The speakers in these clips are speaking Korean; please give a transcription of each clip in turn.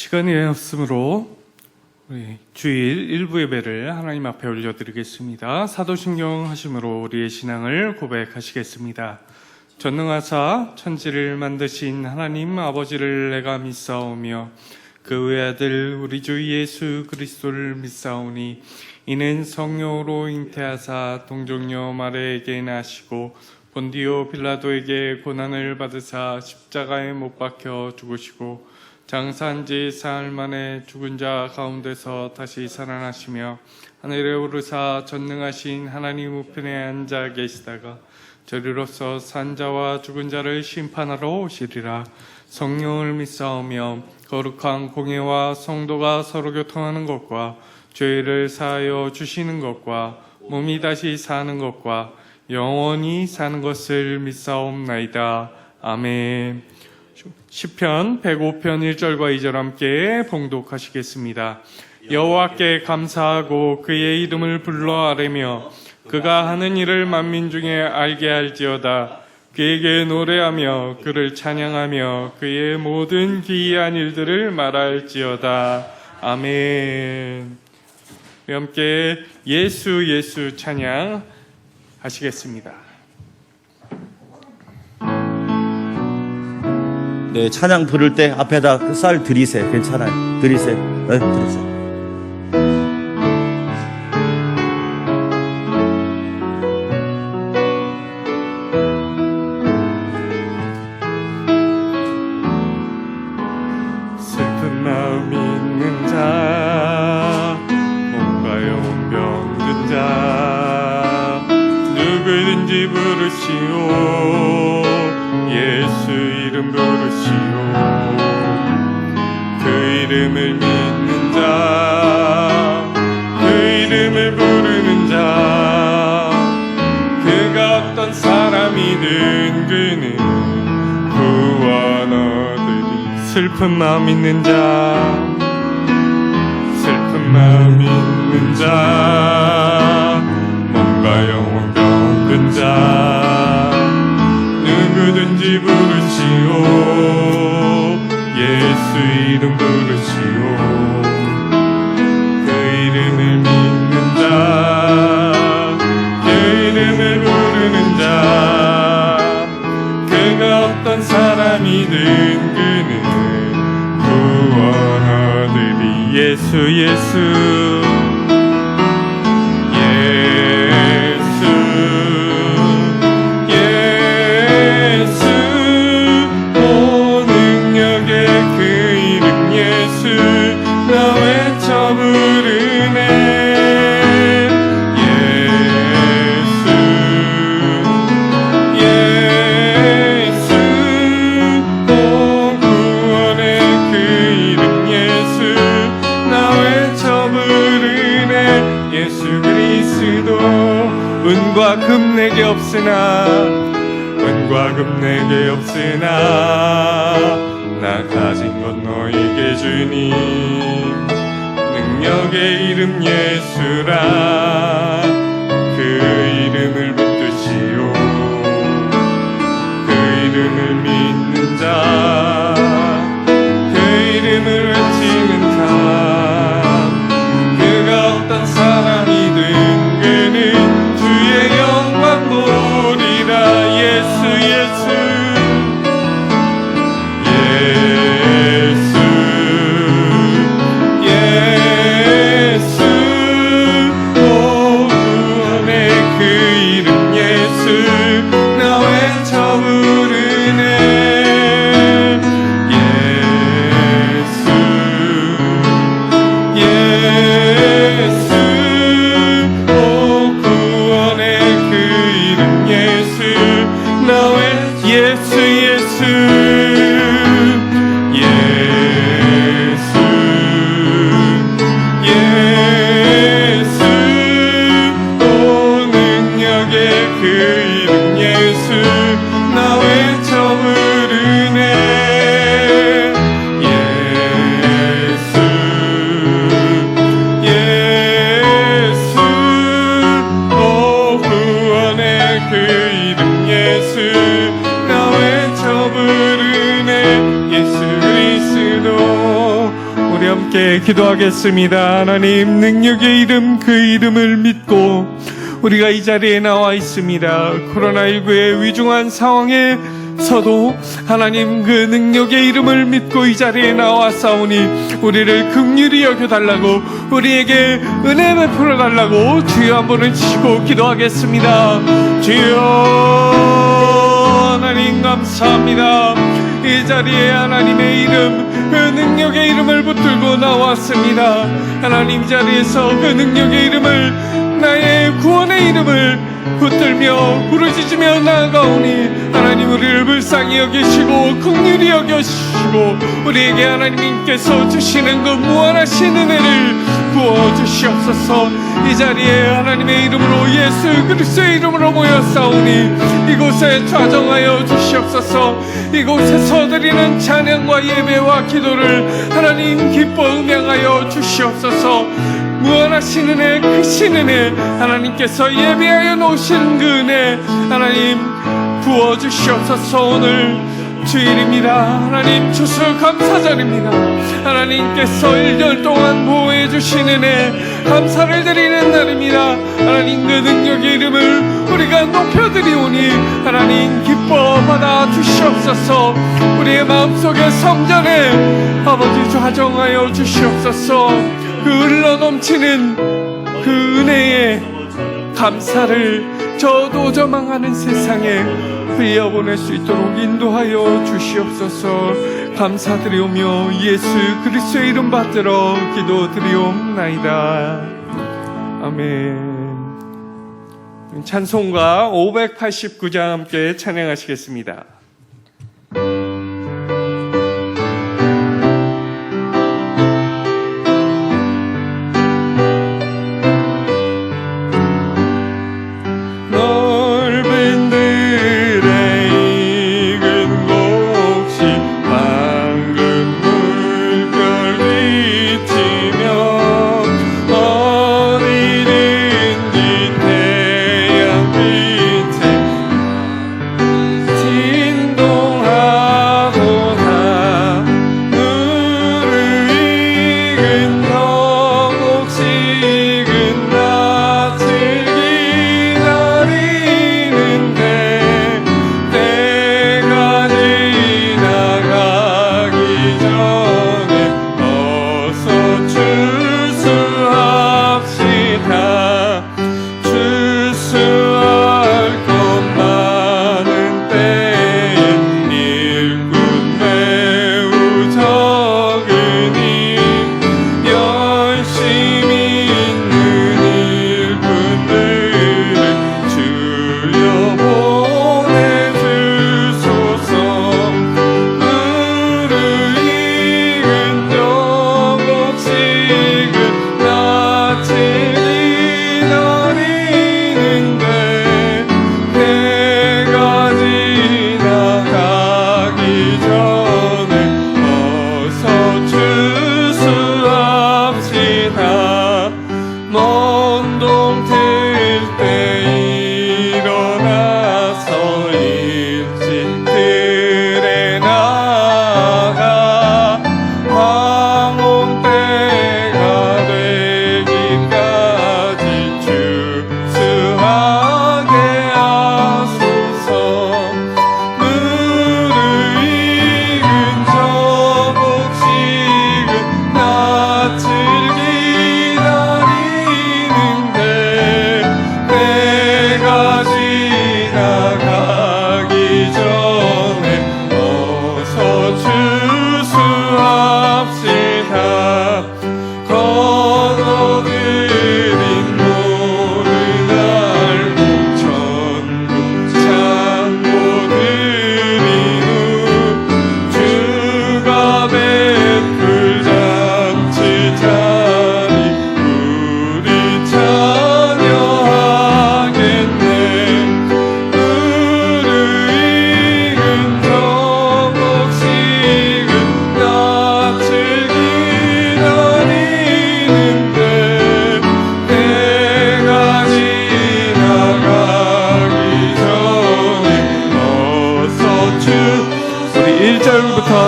시간이 없으므로 우리 주일 일부 예배를 하나님 앞에 올려드리겠습니다. 사도신경 하심으로 우리의 신앙을 고백하시겠습니다. 전능하사 천지를 만드신 하나님 아버지를 내가 믿사오며 그 외아들 우리 주 예수 그리스도를 믿사오니 이는 성령으로 잉태하사 동정녀 마리아에게 나시고 본디오 빌라도에게 고난을 받으사 십자가에 못 박혀 죽으시고 장사한 지 사흘 만에 죽은 자 가운데서 다시 살아나시며 하늘에 오르사 전능하신 하나님 우편에 앉아 계시다가 저리로서 산 자와 죽은 자를 심판하러 오시리라. 성령을 믿사오며 거룩한 공예와 성도가 서로 교통하는 것과 죄를 사하여 주시는 것과 몸이 다시 사는 것과 영원히 사는 것을 믿사옵나이다. 아멘. 시편 105편 1절과 2절 함께 봉독하시겠습니다. 여호와께 감사하고 그의 이름을 불러 아뢰며 그가 하는 일을 만민 중에 알게 할지어다. 그에게 노래하며 그를 찬양하며 그의 모든 기이한 일들을 말할지어다. 아멘. 우리 함께 예수 예수 찬양 하시겠습니다. 네, 찬양 부를 때 앞에다 그 쌀 들이세요. 괜찮아요. 들이세요. 네, 들이세요. 슬픈 마음 있는 자, 몸과 영혼 병든 자, 누구든지 부르시오. 예수 이름 부르시오. 그 이름을 믿는 자, 그 이름을 부르는 자, 그가 어떤 사람이든 그는 구원 얻으리. 슬픈 마음 있는 자, 슬픈 마음 있는 자, 몸과 영혼 병든 자, 누구든지 부르시오. 예수 이름 부르시오. 그 이름을 믿는 자, 그 이름을 부르는 자, 그가 어떤 사람이든 그는 구원 얻으리. 예수 예수 은과 금 내게 없으나, 은과 금 내게 없으나 나 가진 것 너에게 주니 능력의 이름 예수라. 그 이름을 붙드시오. 그 이름을 믿는 자, 그 이름을 외치는 자, 그가 어떤 사람이든 그는 주의 영광 보리라. 예수 예수 예수 예수. 오 함께 기도하겠습니다. 하나님, 능력의 이름, 그 이름을 믿고 우리가 이 자리에 나와 있습니다. 코로나19의 위중한 상황에 서도 하나님, 그 능력의 이름을 믿고 이 자리에 나왔사오니 우리를 긍휼히 여겨달라고, 우리에게 은혜 베풀어 달라고 주여 한 번을 치고 기도하겠습니다. 주여, 하나님 감사합니다. 이 자리에 하나님의 이름, 그 능력의 이름을 붙들고 나왔습니다. 하나님, 자리에서 그 능력의 이름을, 나의 구원의 이름을 붙들며 부르짖으며 나아가오니 하나님, 우리를 불쌍히 여기시고 긍휼히 여기시고 우리에게 하나님께서 주시는 그 무한하신 은혜를 부어주시옵소서. 이 자리에 하나님의 이름으로, 예수 그리스도의 이름으로 모였사오니 이곳에 좌정하여 주시옵소서. 이곳에서 드리는 찬양과 예배와 기도를 하나님 기뻐 음양하여 주시옵소서. 무한하신 은혜, 크신 은혜, 하나님께서 예비하여 놓으신 그 은혜 하나님 부어주시옵소서. 오늘 주일입니다. 하나님, 주수 감사절입니다. 하나님께서 1년 동안 보호해 주신 은혜 감사를 드리는 날입니다. 하나님, 그 능력의 이름을 우리가 높여드리오니 하나님 기뻐 받아 주시옵소서. 우리의 마음속에 성전에 아버지 좌정하여 주시옵소서. 그 흘러넘치는 그 은혜에 감사를 저도저망하는 세상에 흘려보낼 수 있도록 인도하여 주시옵소서. 감사드리오며 예수 그리스도의 이름 받들어 기도드리옵나이다. 아멘. 찬송가 589장 함께 찬양하시겠습니다.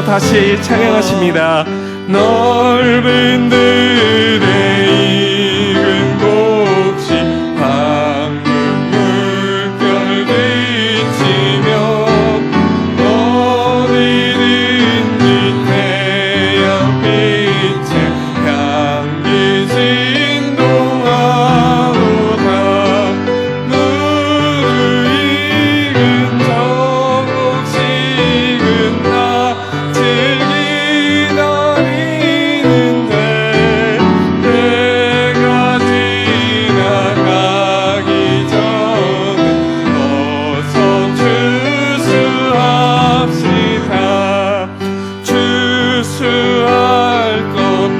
다시 찬양하십니다. 넓은 들에 익은 곡식 방금 물결 그치며 어디든지 태양빛에 향기 진동하도다. 무르익은 저 곡식은 나 즐기 기다리는데 때가 지나가기 전에 어서 추수합시다. 추수할 것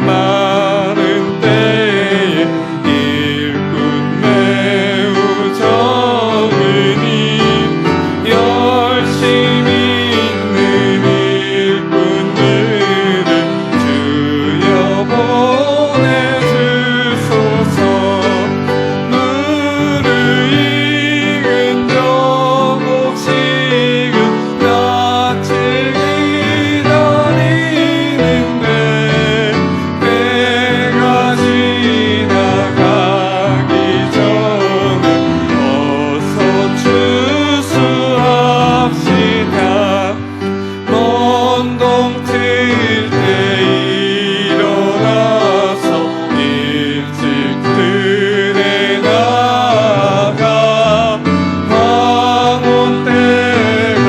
많은 때에 일꾼 매우 적으니 열심히 있는 일꾼들을 주여 보내주소서. 무르익은 저 곡식은 낯을 기다리는데 때가 지나가기 전에 어서 추수합시다. 먼 동틀 때 일어나서 일찍 들에 나가 황혼 때가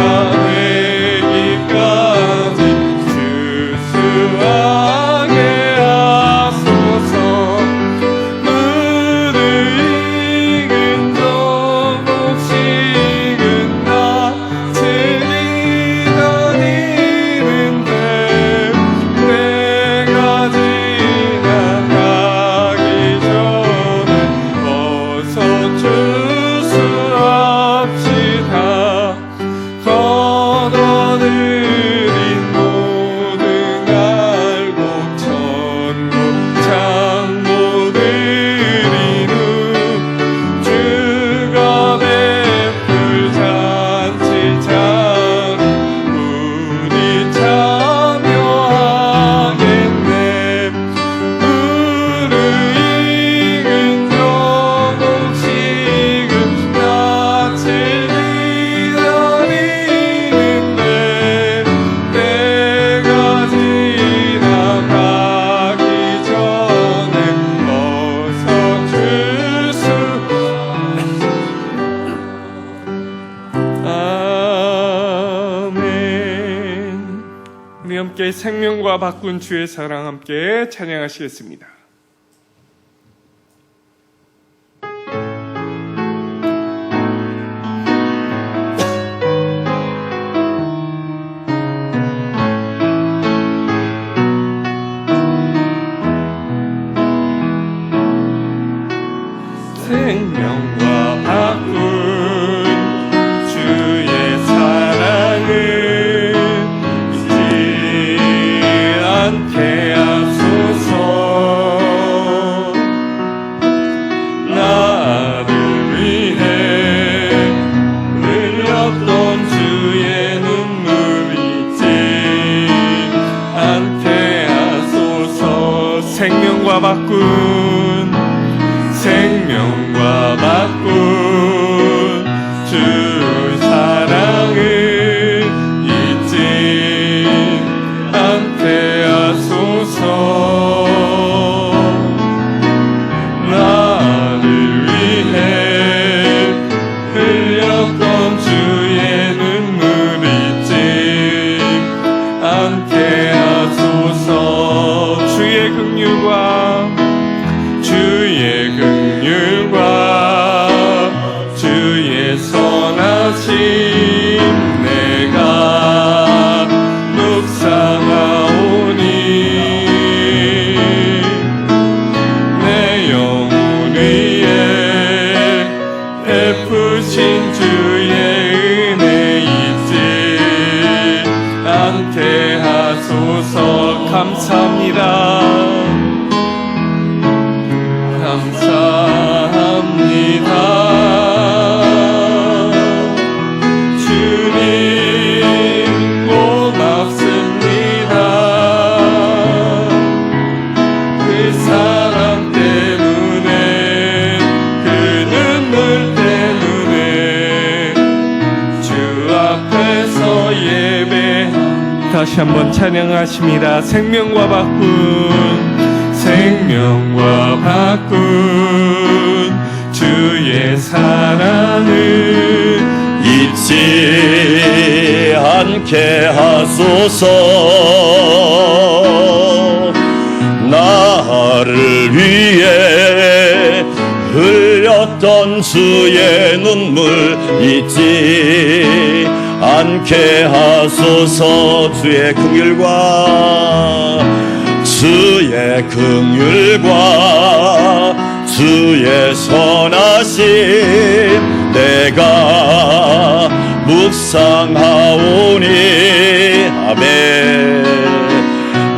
되기까지 추수하게 하소서. 무르익은 저 곡식은 낯을 기다리는데 때가 지나가기 전에 어서 추수합시다. 걷어들인 모든 알곡 천국 장모들이는 주가 베풀 잔치 자리 우리 참여하겠네. 무르익은 저 곡식은 낯을 기다리는데 때가 지나가기 전에 어서 추수. 아멘. 우리 함께 생명과 바꾼 주의 사랑 함께 찬양하시겠습니다. 생명과 바꾼 주의 사랑을 잊지 않게 하소서. 나를 위해 흘렸던 주의 눈물 잊지 않게 하소서. 생명과 바꾼 주 사랑을 잊지 않게 하소서. 나를 위해 흘렸던 주의 눈물 잊지 않게 하소서. 주의 긍휼과 주의 선하심 내가 묵상하오니 내 영혼 위에 베푸신 주의 은혜 잊지 않게 하소서. 감사합니다. 주님 고맙습니다. 다시 한번 찬양하십니다. 생명과 바꾼 주의 사랑을 잊지 않게 하소서. 나를 위해 흘렸던 주의 눈물 잊지 않게 하소서. 주의 긍휼과 주의 선하심 내가 묵상하오니. 아멘.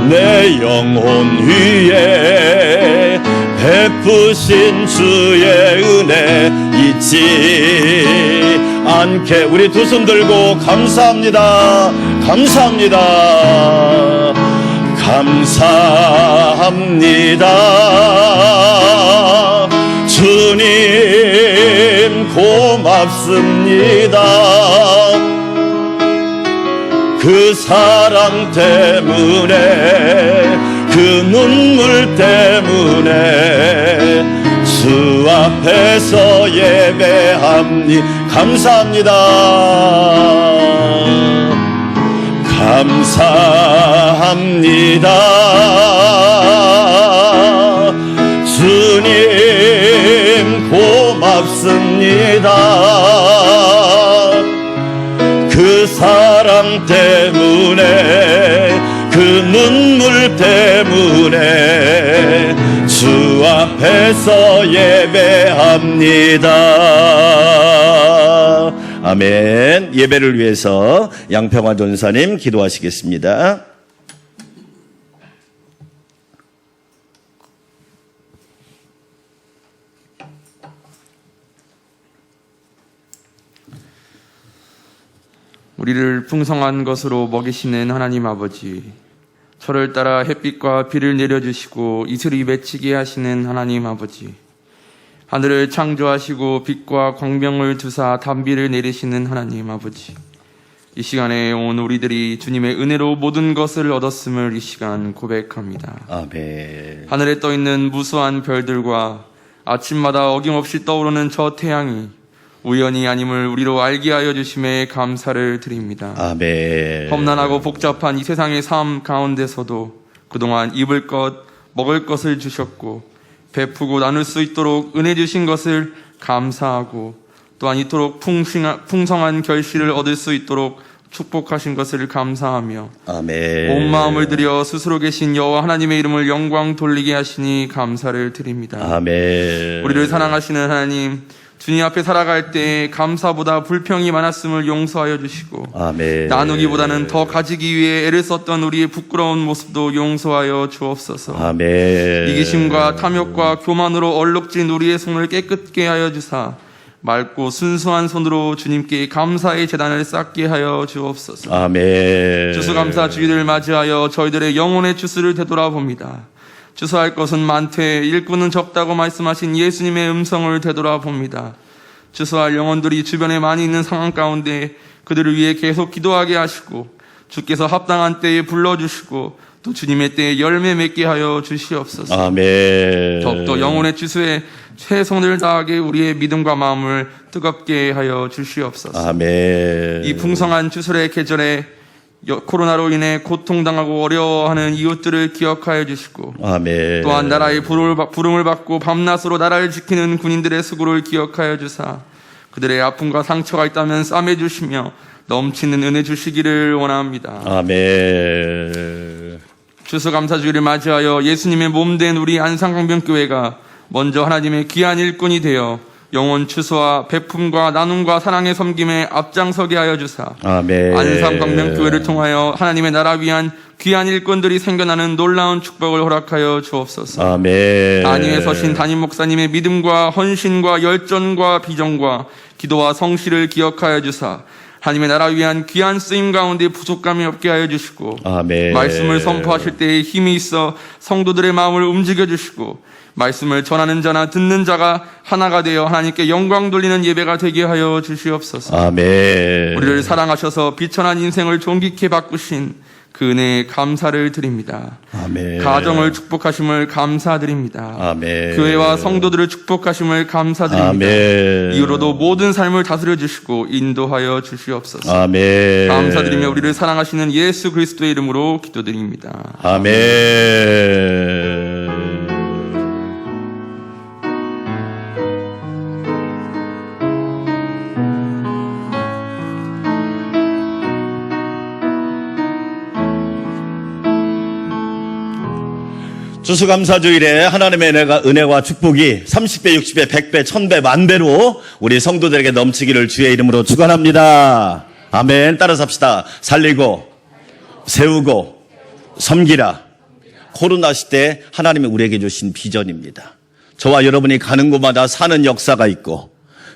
내 영혼 위에 베푸신 주의 은혜 잊지 않게. 우리 두 손 들고 감사합니다. 주님 고맙습니다. 그 사랑 때문에, 그 눈물 때문에 주 앞에서 예배합니다. 감사합니다. 주님 고맙습니다. 그 사랑 때문에, 그 눈물 때문에 주 앞에서 예배합니다. 아멘. 예배를 위해서 양평화 전사님 기도하시겠습니다. 우리를 풍성한 것으로 먹이시는 하나님 아버지, 철을 따라 햇빛과 비를 내려주시고 이슬이 맺히게 하시는 하나님 아버지, 하늘을 창조하시고 빛과 광명을 두사 단비를 내리시는 하나님 아버지, 이 시간에 온 우리들이 주님의 은혜로 모든 것을 얻었음을 이 시간 고백합니다. 아멘. 하늘에 떠있는 무수한 별들과 아침마다 어김없이 떠오르는 저 태양이 우연이 아님을 우리로 알게 하여 주심에 감사를 드립니다. 아멘. 험난하고 복잡한 이 세상의 삶 가운데서도 그동안 입을 것, 먹을 것을 주셨고 베푸고 나눌 수 있도록 은혜 주신 것을 감사하고 또한 이토록 풍성한 결실을 얻을 수 있도록 축복하신 것을 감사하며 아멘. 온 마음을 들여 스스로 계신 여호와 하나님의 이름을 영광 돌리게 하시니 감사를 드립니다. 아멘. 우리를 사랑하시는 하나님, 주님 앞에 살아갈 때 감사보다 불평이 많았음을 용서하여 주시고 아멘. 나누기보다는 더 가지기 위해 애를 썼던 우리의 부끄러운 모습도 용서하여 주옵소서. 아멘. 이기심과 탐욕과 교만으로 얼룩진 우리의 손을 깨끗게 하여 주사 맑고 순수한 손으로 주님께 감사의 제단을 쌓게 하여 주옵소서. 아멘. 추수감사 주기를 맞이하여 저희들의 영혼의 추수를 되돌아봅니다. 추수할 것은 많되 일꾼은 적다고 말씀하신 예수님의 음성을 되돌아봅니다. 추수할 영혼들이 주변에 많이 있는 상황 가운데 그들을 위해 계속 기도하게 하시고 주께서 합당한 때에 불러주시고 또 주님의 때에 열매 맺게 하여 주시옵소서. 아멘. 더욱더 영혼의 추수에 최선을 다하게 우리의 믿음과 마음을 뜨겁게 하여 주시옵소서. 아멘. 이 풍성한 추수의 계절에 코로나로 인해 고통당하고 어려워하는 이웃들을 기억하여 주시고 아멘. 또한 나라의 부름을 받고 밤낮으로 나라를 지키는 군인들의 수고를 기억하여 주사 그들의 아픔과 상처가 있다면 싸매 주시며 넘치는 은혜 주시기를 원합니다. 아멘. 추수감사주기를 맞이하여 예수님의 몸된 우리 안산강변교회가 먼저 하나님의 귀한 일꾼이 되어 영혼 추수와 베품과 나눔과 사랑의 섬김에 앞장서게 하여 주사 아멘. 안산강변교회를 통하여 하나님의 나라 위한 귀한 일꾼들이 생겨나는 놀라운 축복을 허락하여 주옵소서. 아멘. 안위에 서신 담임 목사님의 믿음과 헌신과 열정과 비전과 기도와 성실을 기억하여 주사 하나님의 나라 위한 귀한 쓰임 가운데 부족감이 없게 하여 주시고 아멘. 말씀을 선포하실 때에 힘이 있어 성도들의 마음을 움직여 주시고 말씀을 전하는 자나 듣는 자가 하나가 되어 하나님께 영광 돌리는 예배가 되게 하여 주시옵소서. 아멘. 우리를 사랑하셔서 비천한 인생을 존귀케 바꾸신 그 은혜에 감사를 드립니다. 아멘. 가정을 축복하심을 감사드립니다. 아멘. 교회와 성도들을 축복하심을 감사드립니다. 아멘. 이후로도 모든 삶을 다스려 주시고 인도하여 주시옵소서. 아멘. 감사드리며 우리를 사랑하시는 예수 그리스도의 이름으로 기도드립니다. 아멘. 추수감사주일에 하나님의 은혜와 축복이 30배, 60배, 100배, 1000배, 만배로 우리 성도들에게 넘치기를 주의 이름으로 축원합니다. 아멘. 따라서 합시다. 살리고 세우고 섬기라. 코로나 시대 하나님이 우리에게 주신 비전입니다. 저와 여러분이 가는 곳마다 사는 역사가 있고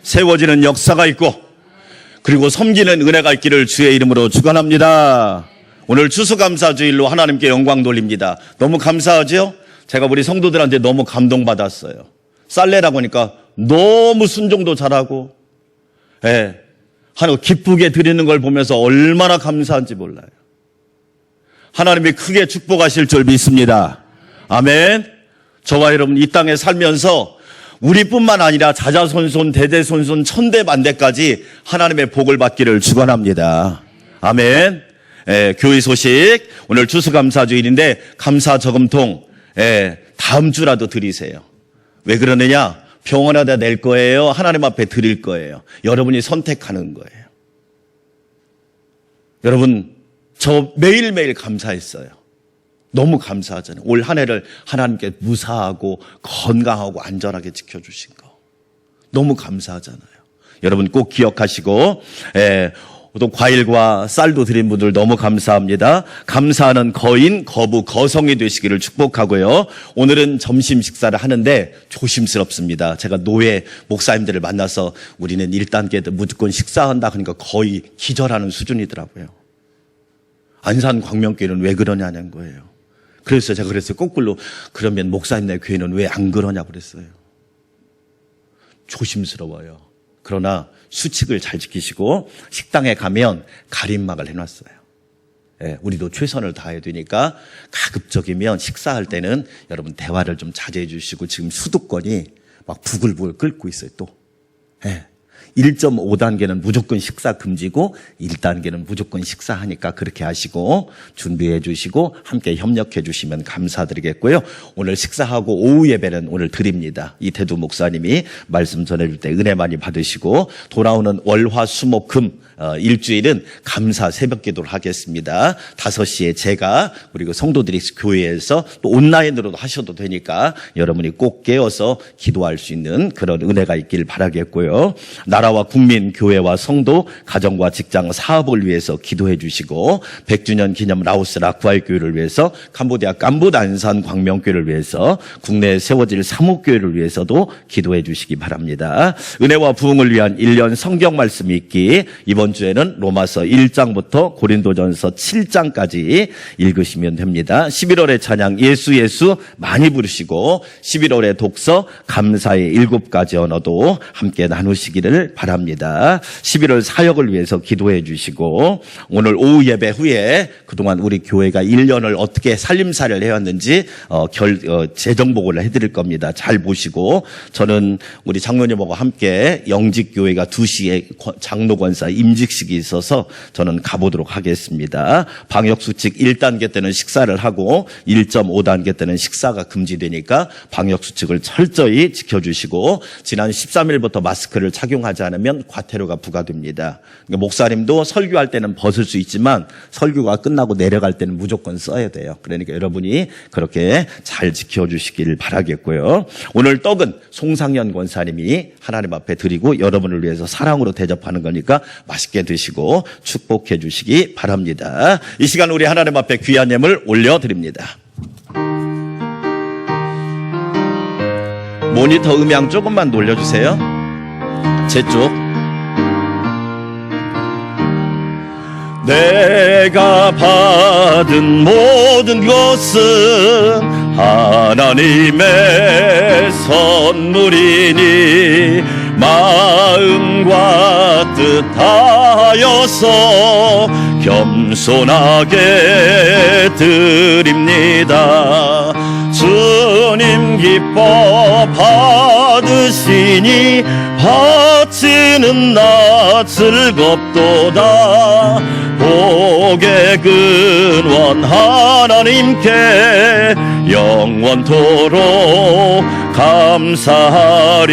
세워지는 역사가 있고 그리고 섬기는 은혜가 있기를 주의 이름으로 축원합니다. 오늘 추수감사주일로 하나님께 영광 돌립니다. 너무 감사하죠? 제가 우리 성도들한테 너무 감동받았어요. 쌀내라고 하니까 너무 순종도 잘하고 하나님 기쁘게 드리는 걸 보면서 얼마나 감사한지 몰라요. 하나님이 크게 축복하실 줄 믿습니다. 아멘. 저와 여러분 이 땅에 살면서 우리뿐만 아니라 자자손손 대대손손 천대만대까지 하나님의 복을 받기를 축원합니다. 아멘. 교회 소식 오늘 추수감사주일인데 감사 저금통 다음 주라도 드리세요. 왜 그러느냐? 병원에다 낼 거예요? 하나님 앞에 드릴 거예요? 여러분이 선택하는 거예요. 여러분 저 매일매일 감사했어요. 너무 감사하잖아요. 올 한 해를 하나님께 무사하고 건강하고 안전하게 지켜주신 거 너무 감사하잖아요. 여러분 꼭 기억하시고 또 과일과 쌀도 드린 분들 너무 감사합니다. 감사하는 거인, 거부, 거성이 되시기를 축복하고요. 오늘은 점심 식사를 하는데 조심스럽습니다. 제가 노예 목사님들을 만나서 우리는 1단계 무조건 식사한다 하니까 거의 기절하는 수준이더라고요. 안산 광명교회는 왜 그러냐는 거예요. 그래서 제가 그랬어요. 거꾸로 그러면 목사님네 교회는 왜 안 그러냐고 그랬어요. 조심스러워요. 그러나 수칙을 잘 지키시고 식당에 가면 가림막을 해놨어요. 우리도 최선을 다해야 되니까 가급적이면 식사할 때는 여러분 대화를 좀 자제해 주시고 지금 수도권이 막 부글부글 끓고 있어요 또. 1.5단계는 무조건 식사 금지고 1단계는 무조건 식사하니까 그렇게 하시고 준비해 주시고 함께 협력해 주시면 감사드리겠고요. 오늘 식사하고 오후 예배는 오늘 드립니다. 이태두 목사님이 말씀 전해줄 때 은혜 많이 받으시고 돌아오는 월화수목금 일주일은 감사 새벽기도를 하겠습니다. 5시에 제가 그리고 성도들이 교회에서 또 온라인으로도 하셔도 되니까 여러분이 꼭 깨어서 기도할 수 있는 그런 은혜가 있길 바라겠고요. 나라와 국민, 교회와 성도, 가정과 직장, 사업을 위해서 기도해 주시고 100주년 기념 라오스 라쿠아이교회를 위해서 캄보디아 캄보드 안산 광명교회를 위해서 국내에 세워질 사목교회를 위해서도 기도해 주시기 바랍니다. 은혜와 부흥을 위한 1년 성경 말씀 읽기 이번 주에는 로마서 1장부터 고린도전서 7장까지 읽으시면 됩니다. 11월의 찬양 예수 예수 많이 부르시고 11월의 독서 감사의 7가지 언어도 함께 나누시기를 바랍니다. 11월 사역을 위해서 기도해 주시고 오늘 오후 예배 후에 그동안 우리 교회가 1년을 어떻게 살림살이를 해왔는지 재정복을 해드릴 겁니다. 잘 보시고 저는 우리 장로님하고 함께 영직교회가 2시에 장로권사 임직식이 있어서 저는 가보도록 하겠습니다. 방역수칙 1단계 때는 식사를 하고 1.5단계 때는 식사가 금지되니까 방역수칙을 철저히 지켜주시고 지난 13일부터 마스크를 착용하지 않으면 과태료가 부과됩니다. 그러니까 목사님도 설교할 때는 벗을 수 있지만 설교가 끝나고 내려갈 때는 무조건 써야 돼요. 그러니까 여러분이 그렇게 잘 지켜주시길 바라겠고요. 오늘 떡은 송상현 권사님이 하나님 앞에 드리고 여러분을 위해서 사랑으로 대접하는 거니까 맛있게 드시고 축복해 주시기 바랍니다. 이 시간 우리 하나님 앞에 귀한 예물 올려드립니다. 모니터 음향 조금만 놀려주세요. 제 쪽. 내가 받은 모든 것은 하나님의 선물이니 마음과 뜻하여서 겸손하게 드립니다. 주님 기뻐 받으시니 바치는 나 즐겁도다. 복의 근원 하나님께 영원토록 감사하리.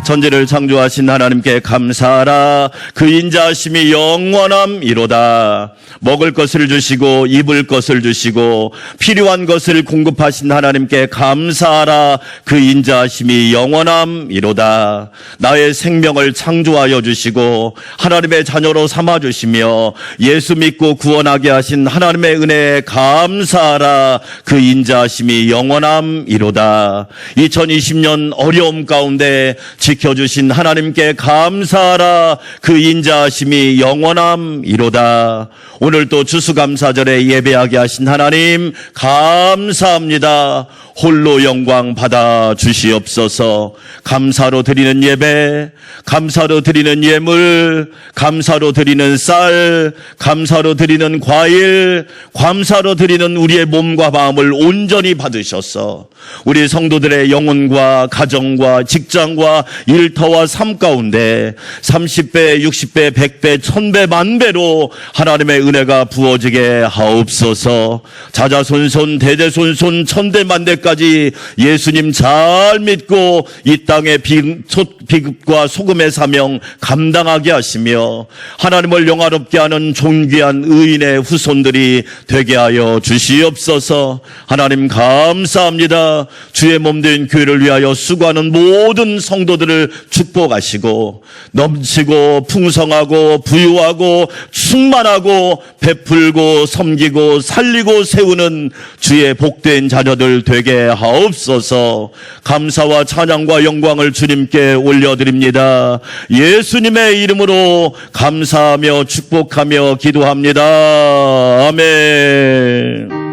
천지를 창조하신 하나님께 감사하라. 그 인자하심이 영원함이로다. 먹을 것을 주시고 입을 것을 주시고 필요한 것을 공급하신 하나님께 감사하라. 그 인자하심이 영원함이로다. 나의 생명을 창조하여 주시고 하나님의 자녀로 삼아주시며 예수 믿고 구원하게 하신 하나님의 은혜에 감사하라. 그 인자하심이 영원함이로다. 2020년 어려움 가운데 지켜주신 하나님께 감사하라. 그 인자하심이 영원함이로다. 오늘 또 추수감사절에 예배하게 하신 하나님 감사합니다. 홀로 영광 받아 주시옵소서. 감사로 드리는 예배, 감사로 드리는 예물, 감사로 드리는 쌀, 감사로 드리는 과일, 감사로 드리는 우리의 몸과 마음을 온전히 받으셔서 우리 성도들의 영혼과 가정과 직장과 일터와 삶 가운데 30배, 60배, 100배, 1000배, 만배로 하나님의 은혜가 부어지게 하옵소서. 자자손손 대대손손 천대만대까지 예수님 잘 믿고 이 땅의 비급과 소금의 사명 감당하게 하시며 하나님을 영화롭게 하는 존귀한 의인의 후손들이 되게 하여 주시옵소서. 하나님 감사합니다. 주의 몸된 교회를 위하여 수고하는 모든 성도들을 축복하시고 넘치고 풍성하고 부유하고 충만하고 베풀고 섬기고 살리고 세우는 주의 복된 자녀들 되게 하옵소서. 감사와 찬양과 영광을 주님께 올려드립니다. 예수님의 이름으로 감사하며 축복하며 기도합니다. 아멘.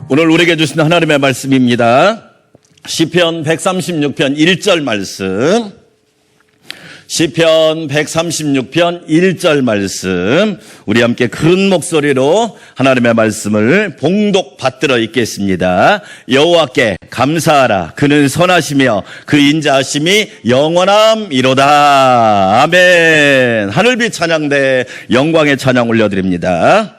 오늘 우리에게 주신 하나님의 말씀입니다. 시편 136편 1절 말씀. 시편 136편 1절 말씀. 우리 함께 큰 목소리로 하나님의 말씀을 봉독 받들어 읽겠습니다. 여호와께 감사하라. 그는 선하시며 그 인자하심이 영원함이로다. 아멘. 하늘빛 찬양대 영광의 찬양 올려드립니다.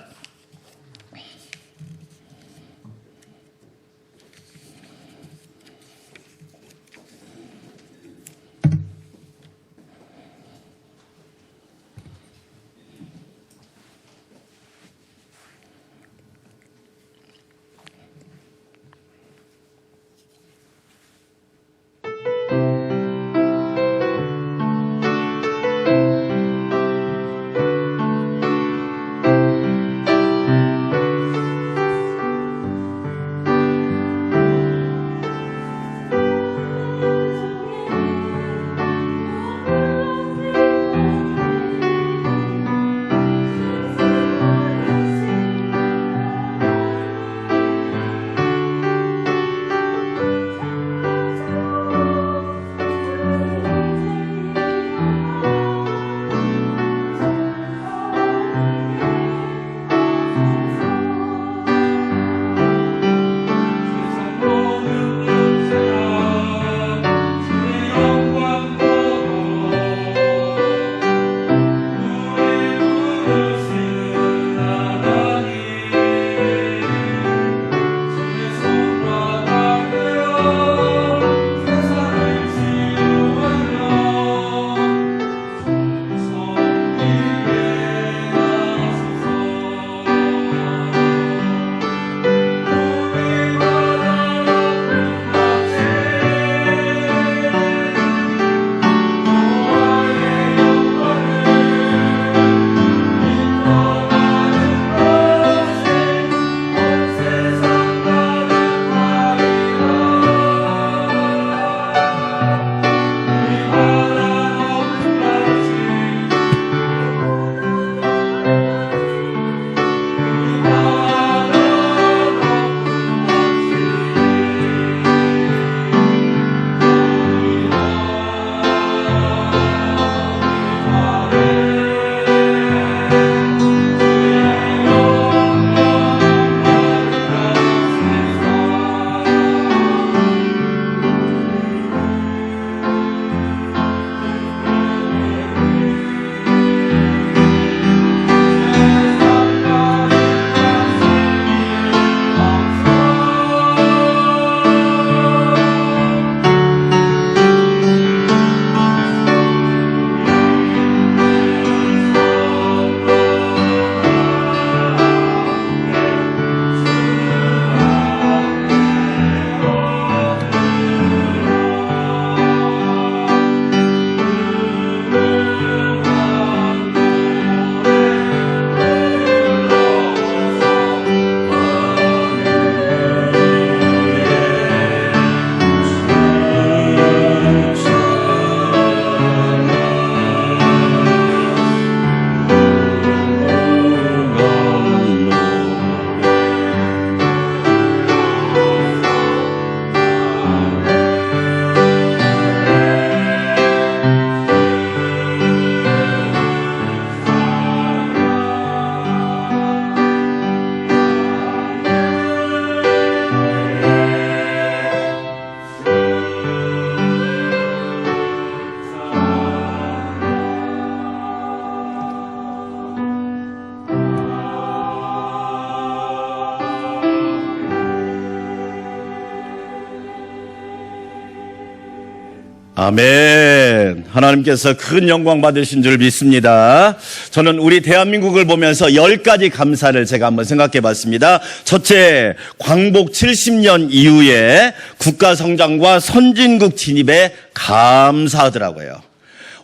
아멘. 하나님께서 큰 영광 받으신 줄 믿습니다. 저는 우리 대한민국을 보면서 10가지 감사를 제가 한번 생각해 봤습니다. 첫째, 광복 70년 이후에 국가 성장과 선진국 진입에 감사하더라고요.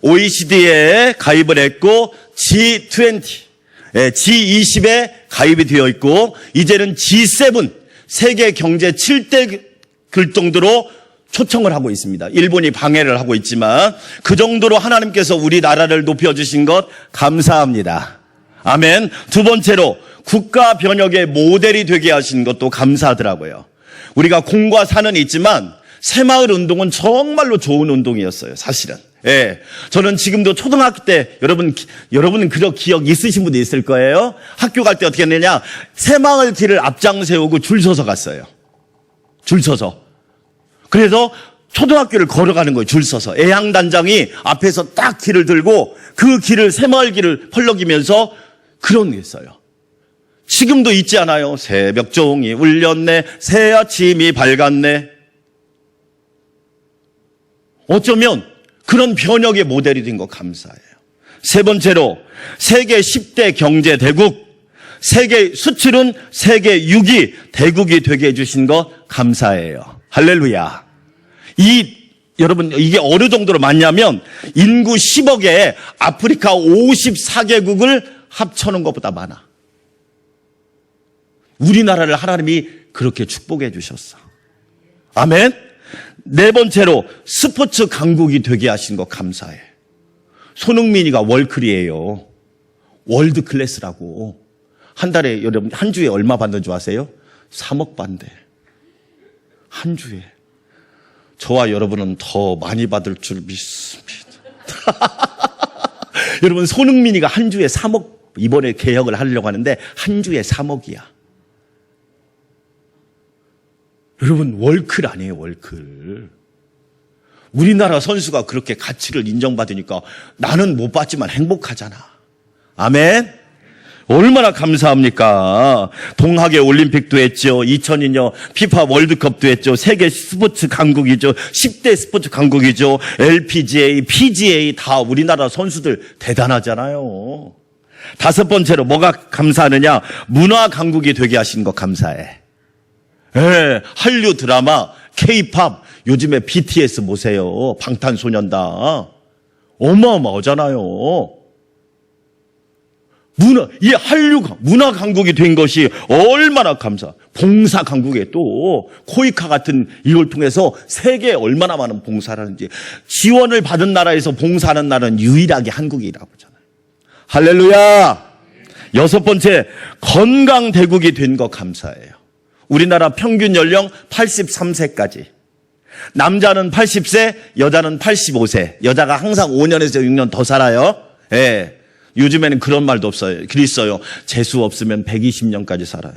OECD에 가입을 했고 G20, G20에 가입이 되어 있고 이제는 G7, 세계 경제 7대 글 정도로 초청을 하고 있습니다. 일본이 방해를 하고 있지만 그 정도로 하나님께서 우리나라를 높여주신 것 감사합니다. 아멘. 두 번째로 국가 변혁의 모델이 되게 하신 것도 감사하더라고요. 우리가 공과 사는 있지만 새마을 운동은 정말로 좋은 운동이었어요. 사실은. 예. 저는 지금도 초등학교 때 여러분은 그런 기억 있으신 분도 있을 거예요. 학교 갈 때 어떻게 했느냐? 새마을 길을 앞장 세우고 줄 서서 갔어요. 줄 서서. 그래서 초등학교를 걸어가는 거예요. 줄 서서. 애양단장이 앞에서 딱 길을 들고 그 길을 새마을 길을 펄럭이면서 그런 게 있어요. 지금도 있지 않아요? 새벽종이 울렸네. 새 아침이 밝았네. 어쩌면 그런 변혁의 모델이 된 거 감사해요. 세 번째로 세계 10대 경제 대국, 세계 수출은 세계 6위 대국이 되게 해주신 거 감사해요. 할렐루야. 여러분, 이게 어느 정도로 많냐면 인구 10억에 아프리카 54개국을 합쳐놓은 것보다 많아. 우리나라를 하나님이 그렇게 축복해 주셨어. 아멘. 네 번째로 스포츠 강국이 되게 하신 거 감사해. 손흥민이가 월클이에요. 월드 클래스라고. 한 달에 여러분 한 주에 얼마 받는 줄 아세요? 3억 받는데. 한 주에. 저와 여러분은 더 많이 받을 줄 믿습니다. 여러분 손흥민이가 한 주에 3억 이번에 개혁을 하려고 하는데 한 주에 3억이야. 여러분 월클 아니에요. 월클. 우리나라 선수가 그렇게 가치를 인정받으니까 나는 못 받지만 행복하잖아. 아멘. 얼마나 감사합니까? 동학의 올림픽도 했죠. 2002년 피파 월드컵도 했죠. 세계 스포츠 강국이죠. 10대 스포츠 강국이죠. LPGA, PGA 다 우리나라 선수들 대단하잖아요. 다섯 번째로 뭐가 감사하느냐? 문화 강국이 되게 하신 거 감사해. 예, 한류 드라마, K-팝, 요즘에 BTS 보세요. 방탄소년단. 어마어마하잖아요. 이 한류가 문화 강국이 된 것이 얼마나 봉사 강국에 또 코이카 같은 이걸 통해서 세계에 얼마나 많은 봉사를 하는지 지원을 받은 나라에서 봉사하는 나라는 유일하게 한국이라고 하잖아요. 할렐루야. 여섯 번째, 건강 대국이 된 거 감사해요. 우리나라 평균 연령 83세까지. 남자는 80세, 여자는 85세. 여자가 항상 5년에서 6년 더 살아요. 예. 요즘에는 그런 말도 없어요. 그랬어요. 재수 없으면 120년까지 살아요.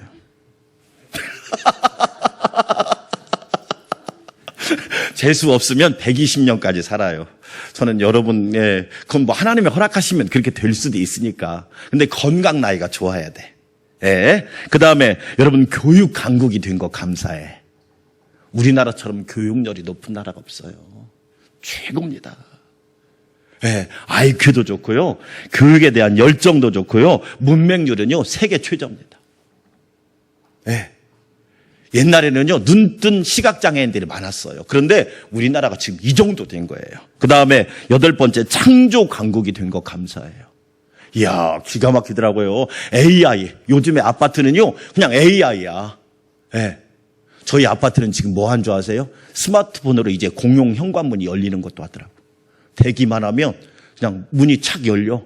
재수 없으면 120년까지 살아요. 저는 여러분의 그건 뭐 하나님이 허락하시면 그렇게 될 수도 있으니까. 근데 건강 나이가 좋아야 돼. 예. 그다음에 여러분 교육 강국이 된 거 감사해. 우리나라처럼 교육열이 높은 나라가 없어요. 최고입니다. 예, IQ도 좋고요. 교육에 대한 열정도 좋고요. 문맹률은요, 세계 최저입니다. 예. 옛날에는요, 눈뜬 시각장애인들이 많았어요. 그런데 우리나라가 지금 이 정도 된 거예요. 그 다음에 여덟 번째, 창조 강국이 된 거 감사해요. 이야, 기가 막히더라고요. AI. 요즘에 아파트는요, 그냥 AI야. 예. 저희 아파트는 지금 뭐 한 줄 아세요? 스마트폰으로 이제 공용 현관문이 열리는 것도 하더라고요. 대기만 하면 그냥 문이 착 열려.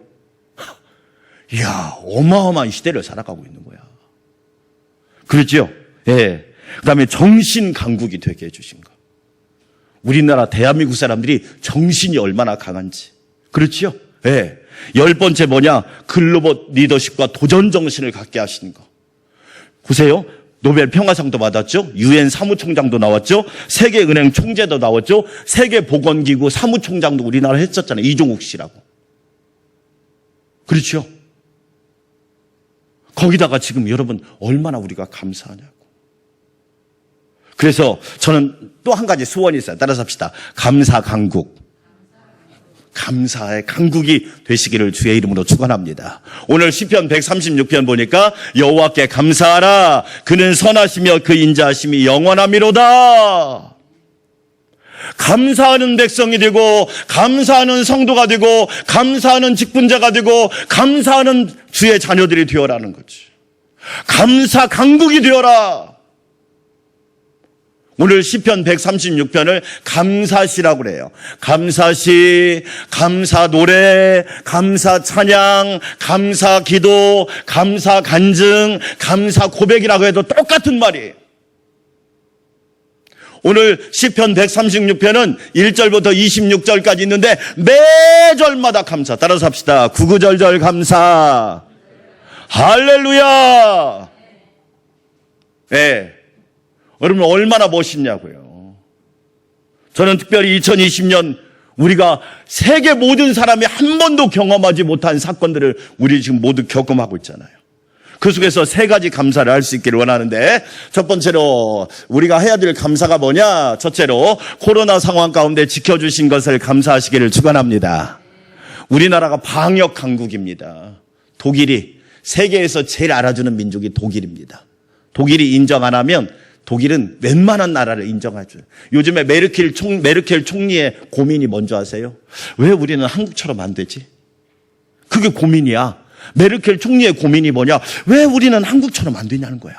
이야, 어마어마한 시대를 살아가고 있는 거야. 그렇죠? 예. 그 다음에 정신 강국이 되게 해주신 거. 우리나라 대한민국 사람들이 정신이 얼마나 강한지. 그렇죠? 예. 열 번째 뭐냐? 글로벌 리더십과 도전 정신을 갖게 하시는 거. 보세요. 노벨 평화상도 받았죠. UN 사무총장도 나왔죠. 세계은행 총재도 나왔죠. 세계보건기구 사무총장도 우리나라 했었잖아요. 이종욱 씨라고. 그렇죠. 거기다가 지금 여러분 얼마나 우리가 감사하냐고. 그래서 저는 또 한 가지 소원이 있어요. 따라서 합시다. 감사 강국. 감사의 강국이 되시기를 주의 이름으로 축원합니다. 오늘 시편 136편 보니까 여호와께 감사하라. 그는 선하시며 그 인자하심이 영원하미로다. 감사하는 백성이 되고, 감사하는 성도가 되고, 감사하는 직분자가 되고, 감사하는 주의 자녀들이 되어라는 거지. 감사 강국이 되어라. 오늘 시편 136편을 감사시라고 그래요. 감사시, 감사 노래, 감사 찬양, 감사 기도, 감사 간증, 감사 고백이라고 해도 똑같은 말이에요. 오늘 시편 136편은 1절부터 26절까지 있는데 매절마다 감사. 따라서 합시다. 구구절절 감사. 할렐루야. 네. 여러분 얼마나 멋있냐고요. 저는 특별히 2020년 우리가 세계 모든 사람이 한 번도 경험하지 못한 사건들을 우리 지금 모두 경험하고 있잖아요. 그 속에서 세 가지 감사를 할 수 있기를 원하는데, 첫 번째로 우리가 해야 될 감사가 뭐냐? 첫째로 코로나 상황 가운데 지켜주신 것을 감사하시기를 축원합니다. 우리나라가 방역 강국입니다. 독일이 세계에서 제일 알아주는 민족이 독일입니다. 독일이 인정 안 하면 독일은 웬만한 나라를 인정하죠. 요즘에 메르켈 총리의 고민이 뭔지 아세요? 왜 우리는 한국처럼 안 되지? 그게 고민이야. 메르켈 총리의 고민이 뭐냐? 왜 우리는 한국처럼 안 되냐는 거야.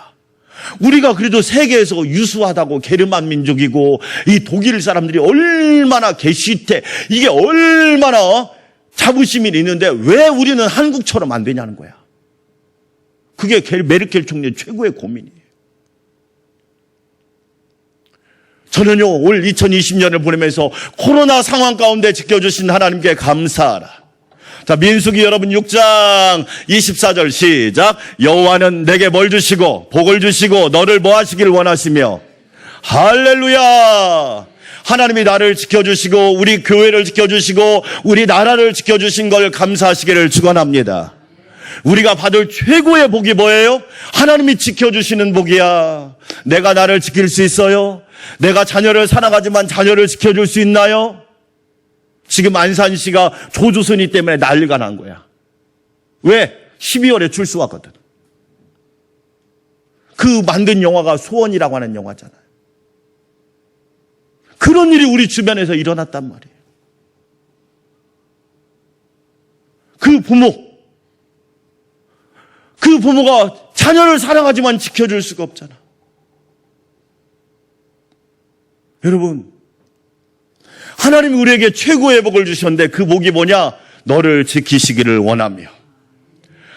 우리가 그래도 세계에서 유수하다고 게르만 민족이고, 이 독일 사람들이 얼마나 게시태, 이게 얼마나 자부심이 있는데 왜 우리는 한국처럼 안 되냐는 거야. 그게 메르켈 총리의 최고의 고민이에요. 저는요, 올 2020년을 보내면서 코로나 상황 가운데 지켜주신 하나님께 감사하라. 자, 민수기 여러분 6장 24절 시작. 여호와는 내게 뭘 주시고 복을 주시고 너를 뭐 하시기를 원하시며. 할렐루야. 하나님이 나를 지켜주시고 우리 교회를 지켜주시고 우리 나라를 지켜주신 걸 감사하시기를 축원합니다. 우리가 받을 최고의 복이 뭐예요? 하나님이 지켜주시는 복이야. 내가 나를 지킬 수 있어요? 내가 자녀를 사랑하지만 자녀를 지켜줄 수 있나요? 지금 안산시가 조주순이 때문에 난리가 난 거야. 왜? 12월에 출소하거든. 그 만든 영화가 소원이라고 하는 영화잖아요. 그런 일이 우리 주변에서 일어났단 말이에요. 그 부모가 자녀를 사랑하지만 지켜줄 수가 없잖아. 여러분, 하나님이 우리에게 최고의 복을 주셨는데 그 복이 뭐냐? 너를 지키시기를 원하며.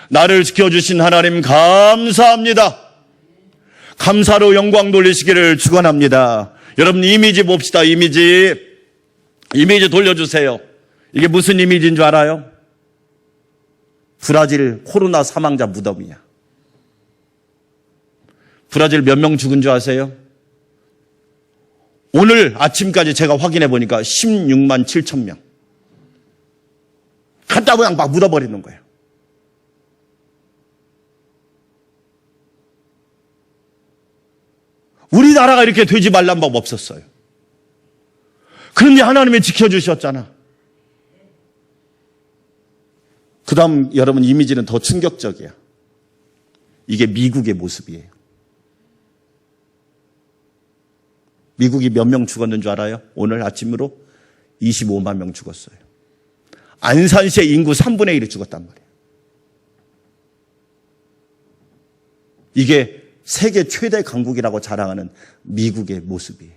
나를 지켜주신 하나님 감사합니다. 감사로 영광 돌리시기를 축원합니다. 여러분 이미지 봅시다. 이미지 돌려주세요. 이게 무슨 이미지인 줄 알아요? 브라질 코로나 사망자 무덤이야. 브라질 몇 명 죽은 줄 아세요? 오늘 아침까지 제가 확인해 보니까 16만 7천 명. 갖다 그냥 막 묻어버리는 거예요. 우리나라가 이렇게 되지 말란 법 없었어요. 그런데 하나님이 지켜주셨잖아. 그 다음 여러분 이미지는 더 충격적이야. 이게 미국의 모습이에요. 미국이 몇 명 죽었는 줄 알아요? 오늘 아침으로 25만 명 죽었어요. 안산시의 인구 3분의 1이 죽었단 말이에요. 이게 세계 최대 강국이라고 자랑하는 미국의 모습이에요.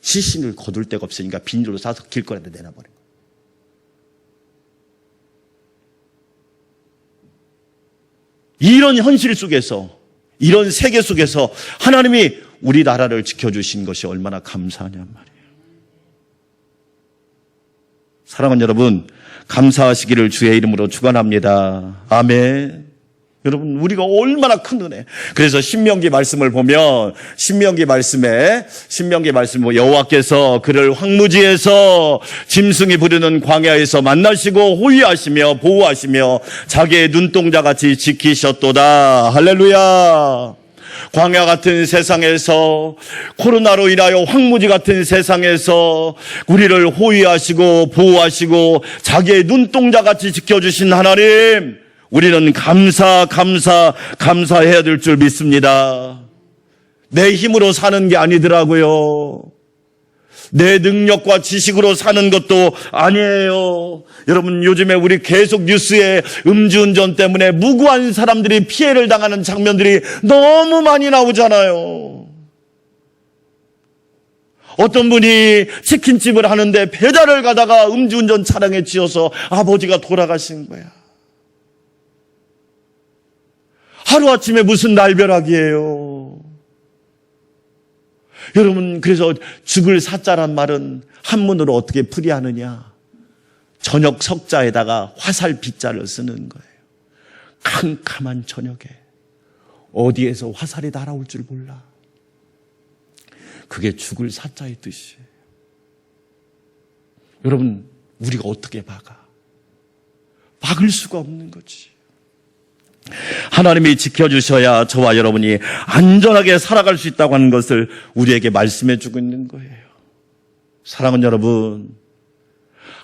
시신을 거둘 데가 없으니까 비닐로 싸서 길거리에 내놔버린 거예요. 이런 현실 속에서, 이런 세계 속에서 하나님이 우리나라를 지켜주신 것이 얼마나 감사하냔 말이에요. 사랑하는 여러분, 감사하시기를 주의 이름으로 축원합니다. 아멘. 여러분, 우리가 얼마나 큰 은혜. 그래서 신명기 말씀을 보면, 신명기 말씀에 여호와께서 그를 황무지에서 짐승이 부르는 광야에서 만나시고 호위하시며 보호하시며 자기의 눈동자같이 지키셨도다. 할렐루야. 광야 같은 세상에서, 코로나로 인하여 황무지 같은 세상에서 우리를 호위하시고 보호하시고 자기의 눈동자같이 지켜주신 하나님, 우리는 감사해야 될 줄 믿습니다. 내 힘으로 사는 게 아니더라고요. 내 능력과 지식으로 사는 것도 아니에요. 여러분, 요즘에 우리 계속 뉴스에 음주운전 때문에 무고한 사람들이 피해를 당하는 장면들이 너무 많이 나오잖아요. 어떤 분이 치킨집을 하는데 배달을 가다가 음주운전 차량에 치여서 아버지가 돌아가신 거야. 하루아침에 무슨 날벼락이에요. 여러분, 그래서 죽을 사자란 말은 한문으로 어떻게 풀이하느냐? 저녁 석자에다가 화살 빗자를 쓰는 거예요. 캄캄한 저녁에 어디에서 화살이 날아올 줄 몰라. 그게 죽을 사자의 뜻이에요. 여러분, 우리가 어떻게 막을 수가 없는 거지. 하나님이 지켜주셔야 저와 여러분이 안전하게 살아갈 수 있다고 하는 것을 우리에게 말씀해 주고 있는 거예요. 사랑하는 여러분,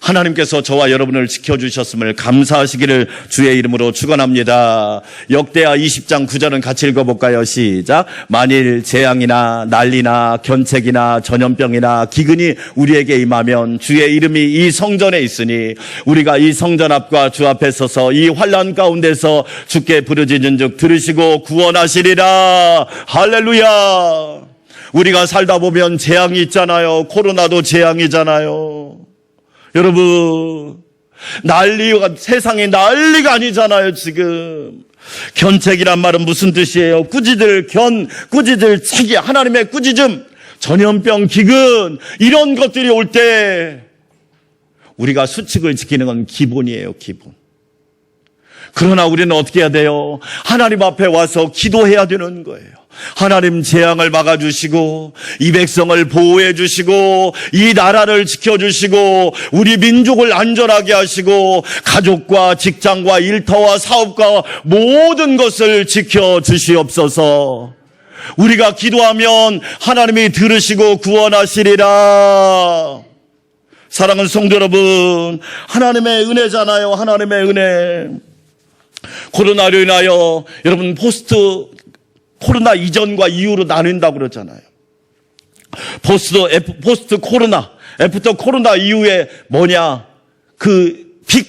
하나님께서 저와 여러분을 지켜주셨음을 감사하시기를 주의 이름으로 축원합니다. 역대하 20장 9절은 같이 읽어볼까요? 시작. 만일 재앙이나 난리나 견책이나 전염병이나 기근이 우리에게 임하면 주의 이름이 이 성전에 있으니 우리가 이 성전 앞과 주 앞에 서서 이 환난 가운데서 주께 부르짖은 즉 들으시고 구원하시리라. 할렐루야. 우리가 살다 보면 재앙이 있잖아요. 코로나도 재앙이잖아요. 여러분, 세상에 난리가 아니잖아요, 지금. 견책이란 말은 무슨 뜻이에요? 꾸짖을 책이, 하나님의 꾸짖음, 전염병, 기근, 이런 것들이 올 때 우리가 수칙을 지키는 건 기본이에요, 기본. 그러나 우리는 어떻게 해야 돼요? 하나님 앞에 와서 기도해야 되는 거예요. 하나님, 재앙을 막아주시고 이 백성을 보호해 주시고 이 나라를 지켜주시고 우리 민족을 안전하게 하시고 가족과 직장과 일터와 사업과 모든 것을 지켜주시옵소서. 우리가 기도하면 하나님이 들으시고 구원하시리라. 사랑하는 성도 여러분, 하나님의 은혜잖아요. 하나님의 은혜. 코로나로 인하여 여러분 코로나 이전과 이후로 나뉜다고 그러잖아요. 포스트 코로나, 애프터 코로나 이후에 뭐냐? 그 빅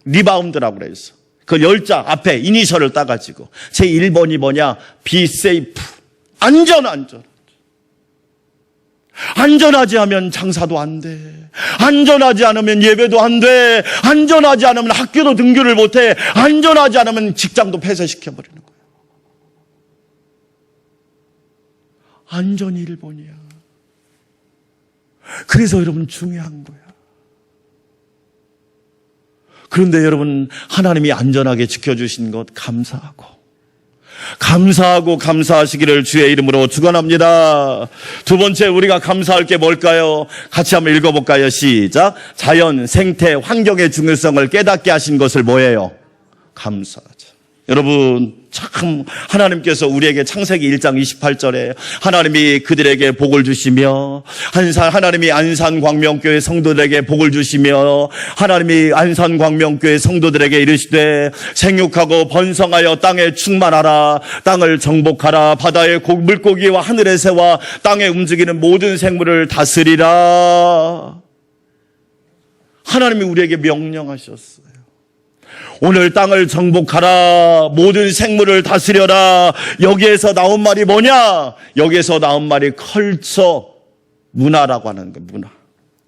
리바운드라고 그래서 그 열자 앞에 이니셜을 따가지고 제 1번이 뭐냐? Be safe. 안전하지 않으면 장사도 안 돼. 안전하지 않으면 예배도 안 돼. 안전하지 않으면 학교도 등교를 못 해. 안전하지 않으면 직장도 폐쇄시켜버리는 거예요. 안전이 1번이야. 그래서 여러분 중요한 거야. 그런데 여러분, 하나님이 안전하게 지켜주신 것 감사하시기를 주의 이름으로 축원합니다. 두 번째, 우리가 감사할 게 뭘까요? 같이 한번 읽어볼까요? 시작. 자연, 생태, 환경의 중요성을 깨닫게 하신 것을 뭐예요? 감사하자. 여러분, 참 하나님께서 우리에게 창세기 1장 28절에 하나님이 그들에게 복을 주시며 하나님이 안산광명교회 성도들에게 복을 주시며 하나님이 안산광명교회 성도들에게 이르시되 생육하고 번성하여 땅에 충만하라. 땅을 정복하라. 바다의 물고기와 하늘의 새와 땅에 움직이는 모든 생물을 다스리라. 하나님이 우리에게 명령하셨어요. 오늘 땅을 정복하라. 모든 생물을 다스려라. 여기에서 나온 말이 뭐냐? 여기에서 나온 말이 컬처, 문화라고 하는 거예요. 문화.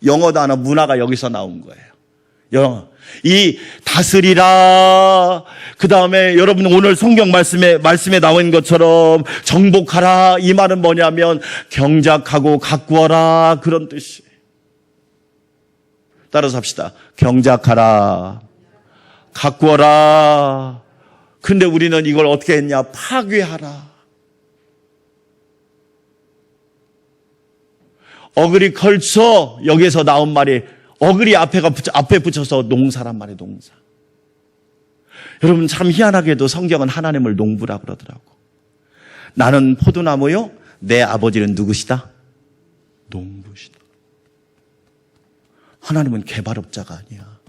영어 단어 문화가 여기서 나온 거예요. 이 다스리라. 그 다음에 여러분 오늘 성경 말씀에 나온 것처럼 정복하라. 이 말은 뭐냐면 경작하고 가꾸어라. 그런 뜻이에요. 따라서 합시다. 경작하라. 가꾸어라. 근데 우리는 이걸 어떻게 했냐? 파괴하라. 어그리컬처, 여기에서 나온 말이 어그리 앞에 붙여서 농사란 말이에요. 농사. 여러분 참 희한하게도 성경은 하나님을 농부라 그러더라고. 나는 포도나무요, 내 아버지는 누구시다? 농부시다. 하나님은 개발업자가 아니야.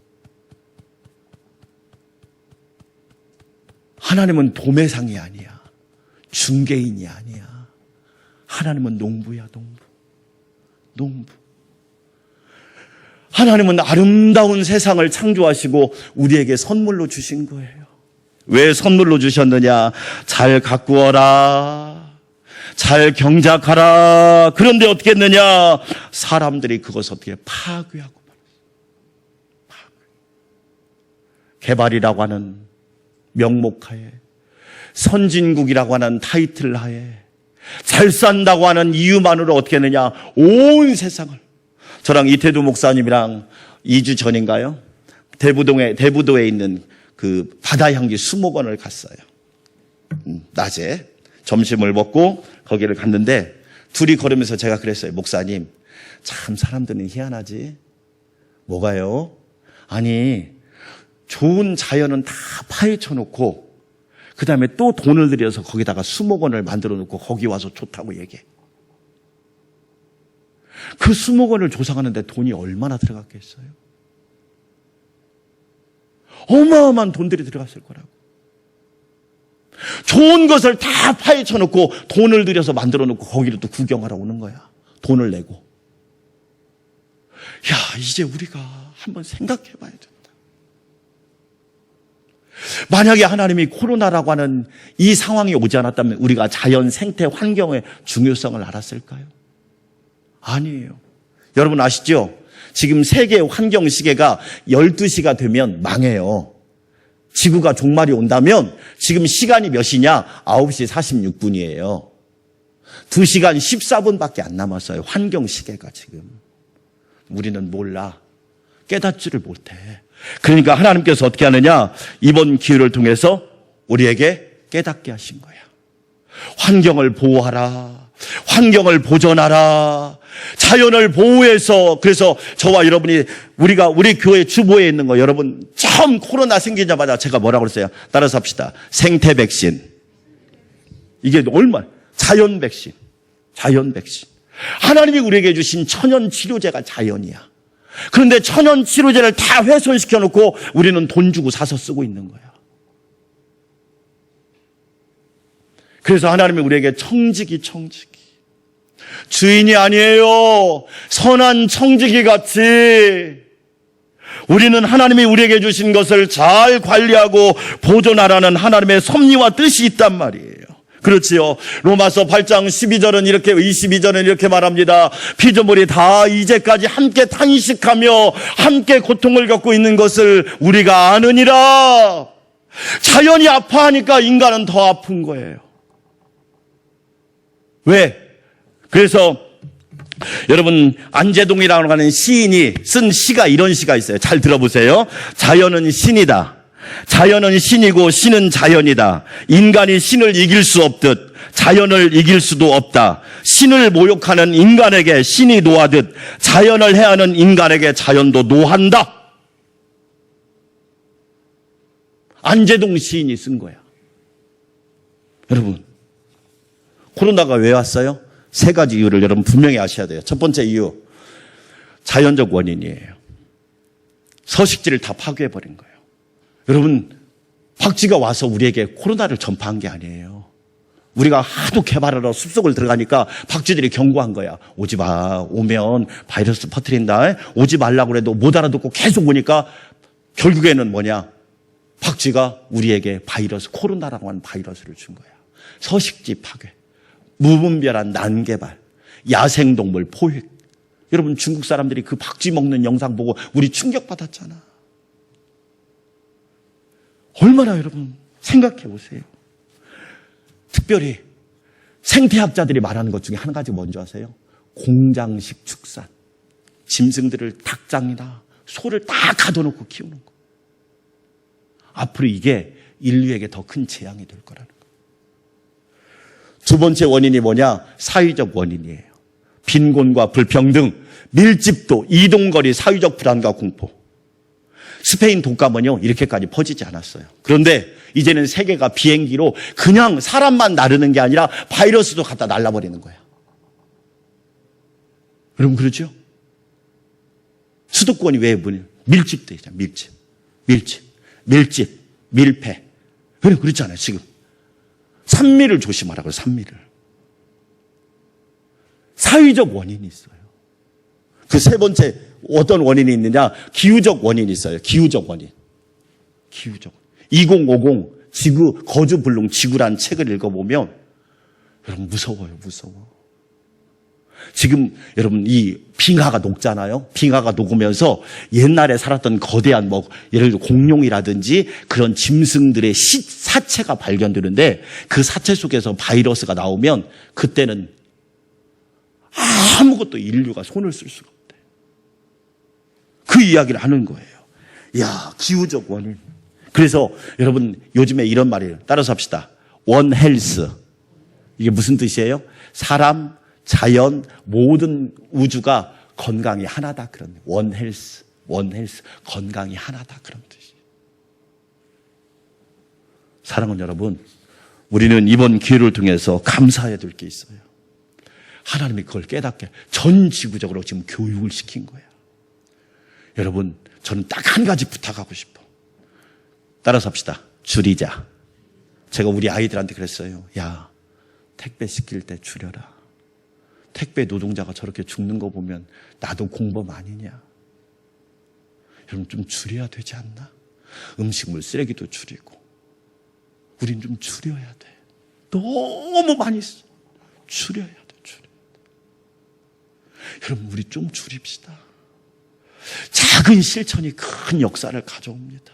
하나님은 도매상이 아니야. 중개인이 아니야. 하나님은 농부야, 농부. 하나님은 아름다운 세상을 창조하시고 우리에게 선물로 주신 거예요. 왜 선물로 주셨느냐? 잘 가꾸어라. 잘 경작하라. 그런데 어떻게 했느냐? 사람들이 그것을 어떻게 파괴하고 말았어요. 개발이라고 하는 명목하에, 선진국이라고 하는 타이틀 하에, 잘 산다고 하는 이유만으로 어떻게 했느냐? 온 세상을. 저랑 이태두 목사님이랑 2주 전인가요? 대부도에 있는 그 바다향기 수목원을 갔어요. 낮에 점심을 먹고 거기를 갔는데 둘이 걸으면서 제가 그랬어요. 목사님, 참 사람들은 희한하지. 뭐가요? 아니, 좋은 자연은 다 파헤쳐 놓고 그 다음에 또 돈을 들여서 거기다가 수목원을 만들어 놓고 거기 와서 좋다고 얘기해. 그 수목원을 조성하는데 돈이 얼마나 들어갔겠어요? 어마어마한 돈들이 들어갔을 거라고. 좋은 것을 다 파헤쳐 놓고 돈을 들여서 만들어 놓고 거기를 또 구경하러 오는 거야. 돈을 내고. 야, 이제 우리가 한번 생각해 봐야 된다. 만약에 하나님이 코로나라고 하는 이 상황이 오지 않았다면 우리가 자연 생태 환경의 중요성을 알았을까요? 아니에요. 여러분 아시죠? 지금 세계 환경 시계가 12시가 되면 망해요. 지구가 종말이 온다면 지금 시간이 몇 시냐? 9시 46분이에요. 2시간 14분밖에 안 남았어요. 환경 시계가 지금. 우리는 몰라. 깨닫지를 못해. 그러니까 하나님께서 어떻게 하느냐? 이번 기회를 통해서 우리에게 깨닫게 하신 거야. 환경을 보호하라. 환경을 보존하라. 자연을 보호해서, 그래서 저와 여러분이 우리 교회 주보에 있는 거, 여러분 처음 코로나 생기자마자 제가 뭐라고 그랬어요? 따라서 합시다. 생태 백신. 이게 얼마? 자연 백신. 하나님이 우리에게 주신 천연 치료제가 자연이야. 그런데 천연 치료제를 다 훼손시켜 놓고 우리는 돈 주고 사서 쓰고 있는 거야. 그래서 하나님이 우리에게 청지기. 주인이 아니에요. 선한 청지기 같이 우리는 하나님이 우리에게 주신 것을 잘 관리하고 보존하라는 하나님의 섭리와 뜻이 있단 말이에요. 그렇지요. 로마서 8장 22절은 이렇게 말합니다. 피조물이 다 이제까지 함께 탄식하며 함께 고통을 겪고 있는 것을 우리가 아느니라. 자연이 아파하니까 인간은 더 아픈 거예요. 왜? 그래서 여러분 안재동이라고 하는 시인이 쓴 시가 이런 시가 있어요. 잘 들어보세요. 자연은 신이다. 자연은 신이고 신은 자연이다. 인간이 신을 이길 수 없듯 자연을 이길 수도 없다. 신을 모욕하는 인간에게 신이 노하듯 자연을 해하는 인간에게 자연도 노한다. 안재동 시인이 쓴 거야. 여러분, 코로나가 왜 왔어요? 3가지 이유를 여러분 분명히 아셔야 돼요. 첫 번째 이유, 자연적 원인이에요. 서식지를 다 파괴해버린 거예요. 여러분, 박쥐가 와서 우리에게 코로나를 전파한 게 아니에요. 우리가 하도 개발하러 숲속을 들어가니까 박쥐들이 경고한 거야. 오지 마. 오면 바이러스 퍼뜨린다. 오지 말라고 그래도 못 알아듣고 계속 오니까 결국에는 뭐냐? 박쥐가 우리에게 코로나라고 하는 바이러스를 준 거야. 서식지 파괴, 무분별한 난개발, 야생동물 포획. 여러분 중국 사람들이 그 박쥐 먹는 영상 보고 우리 충격받았잖아. 얼마나 여러분 생각해 보세요. 특별히 생태학자들이 말하는 것 중에 한 가지 뭔지 아세요? 공장식 축산. 짐승들을 닭장이나 소를 다 가둬놓고 키우는 거. 앞으로 이게 인류에게 더 큰 재앙이 될 거라는 거. 두 번째 원인이 뭐냐? 사회적 원인이에요. 빈곤과 불평등, 밀집도, 이동거리, 사회적 불안과 공포. 스페인 독감은요, 이렇게까지 퍼지지 않았어요. 그런데 이제는 세계가 비행기로 그냥 사람만 나르는 게 아니라 바이러스도 갖다 날라버리는 거야. 여러분, 그렇죠? 수도권이 왜 밀집돼 있잖아요. 밀집, 밀폐. 그렇잖아요, 지금. 산미를 조심하라고요, 산미를. 사회적 원인이 있어요. 그 세 번째, 어떤 원인이 있느냐? 기후적 원인이 있어요. 기후적 원인. 2050 지구, 거주불능 지구란 책을 읽어보면, 여러분, 무서워요, 무서워. 지금 여러분 이 빙하가 녹잖아요. 빙하가 녹으면서 옛날에 살았던 거대한 예를 들어 공룡이라든지 그런 짐승들의 사체가 발견되는데 그 사체 속에서 바이러스가 나오면 그때는 아무것도 인류가 손을 쓸 수가 없대. 그 이야기를 하는 거예요. 야, 기후적 원인. 그래서 여러분 요즘에 이런 말이에요. 따라서 합시다. 원 헬스. 이게 무슨 뜻이에요? 사람, 자연, 모든 우주가 건강이 하나다. 그런 원 헬스, 건강이 하나다. 그런 뜻이에요. 사랑하는 여러분, 우리는 이번 기회를 통해서 감사해야 될 게 있어요. 하나님이 그걸 깨닫게 전 지구적으로 지금 교육을 시킨 거예요. 여러분, 저는 딱 한 가지 부탁하고 싶어. 따라서 합시다. 줄이자. 제가 우리 아이들한테 그랬어요. 야, 택배 시킬 때 줄여라. 택배 노동자가 저렇게 죽는 거 보면 나도 공범 아니냐. 여러분, 좀 줄여야 되지 않나? 음식물 쓰레기도 줄이고. 우린 좀 줄여야 돼. 너무 많이 써. 줄여야 돼. 여러분, 우리 좀 줄입시다. 작은 실천이 큰 역사를 가져옵니다.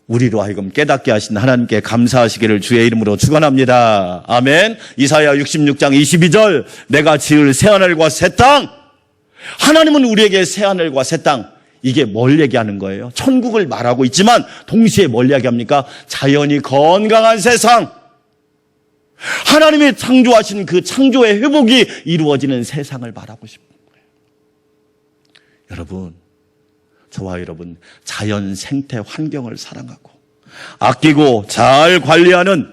우리로 하여금 깨닫게 하신 하나님께 감사하시기를 주의 이름으로 축원합니다. 아멘. 이사야 66장 22절 내가 지을 새하늘과 새 땅. 하나님은 우리에게 새하늘과 새 땅. 이게 뭘 얘기하는 거예요? 천국을 말하고 있지만 동시에 뭘 얘기합니까? 자연이 건강한 세상. 하나님이 창조하신 그 창조의 회복이 이루어지는 세상을 말하고 싶은 거예요. 여러분, 저와 여러분, 자연 생태 환경을 사랑하고 아끼고 잘 관리하는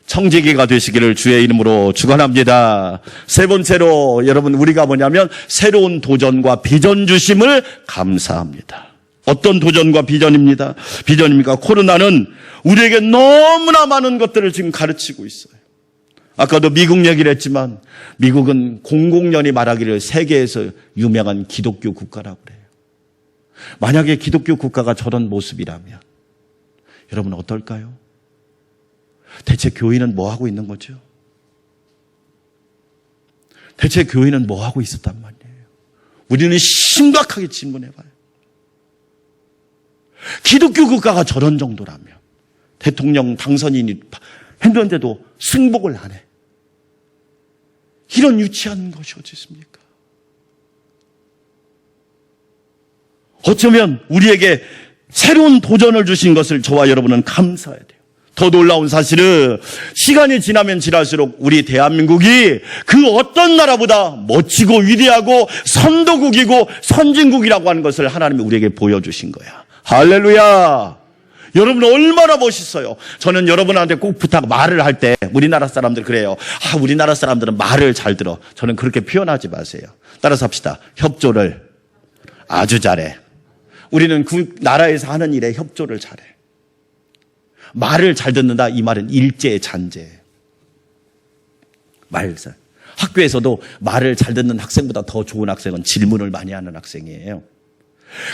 청지기가 되시기를 주의 이름으로 축원합니다. 세 번째로 여러분, 우리가 뭐냐면 새로운 도전과 비전 주심을 감사합니다. 어떤 도전과 비전입니까? 코로나는 우리에게 너무나 많은 것들을 지금 가르치고 있어요. 아까도 미국 얘기를 했지만 미국은 공공연히 말하기를 세계에서 유명한 기독교 국가라고 그래요. 만약에 기독교 국가가 저런 모습이라면 여러분 어떨까요? 대체 교회는 뭐 하고 있는 거죠? 대체 교회는 뭐 하고 있었단 말이에요? 우리는 심각하게 질문해봐요. 기독교 국가가 저런 정도라면 대통령 당선인이 했는데도 승복을 안 해. 이런 유치한 것이 어디 있습니까? 어쩌면 우리에게 새로운 도전을 주신 것을 저와 여러분은 감사해야 돼요. 더 놀라운 사실은 시간이 지나면 지날수록 우리 대한민국이 그 어떤 나라보다 멋지고 위대하고 선도국이고 선진국이라고 하는 것을 하나님이 우리에게 보여주신 거야. 할렐루야. 여러분 얼마나 멋있어요. 저는 여러분한테 꼭 말을 할 때 우리나라 사람들 그래요. 우리나라 사람들은 말을 잘 들어. 저는 그렇게 표현하지 마세요. 따라서 합시다. 협조를 아주 잘해. 우리는 그 나라에서 하는 일에 협조를 잘해. 말을 잘 듣는다. 이 말은 일제 잔재. 학교에서도 말을 잘 듣는 학생보다 더 좋은 학생은 질문을 많이 하는 학생이에요.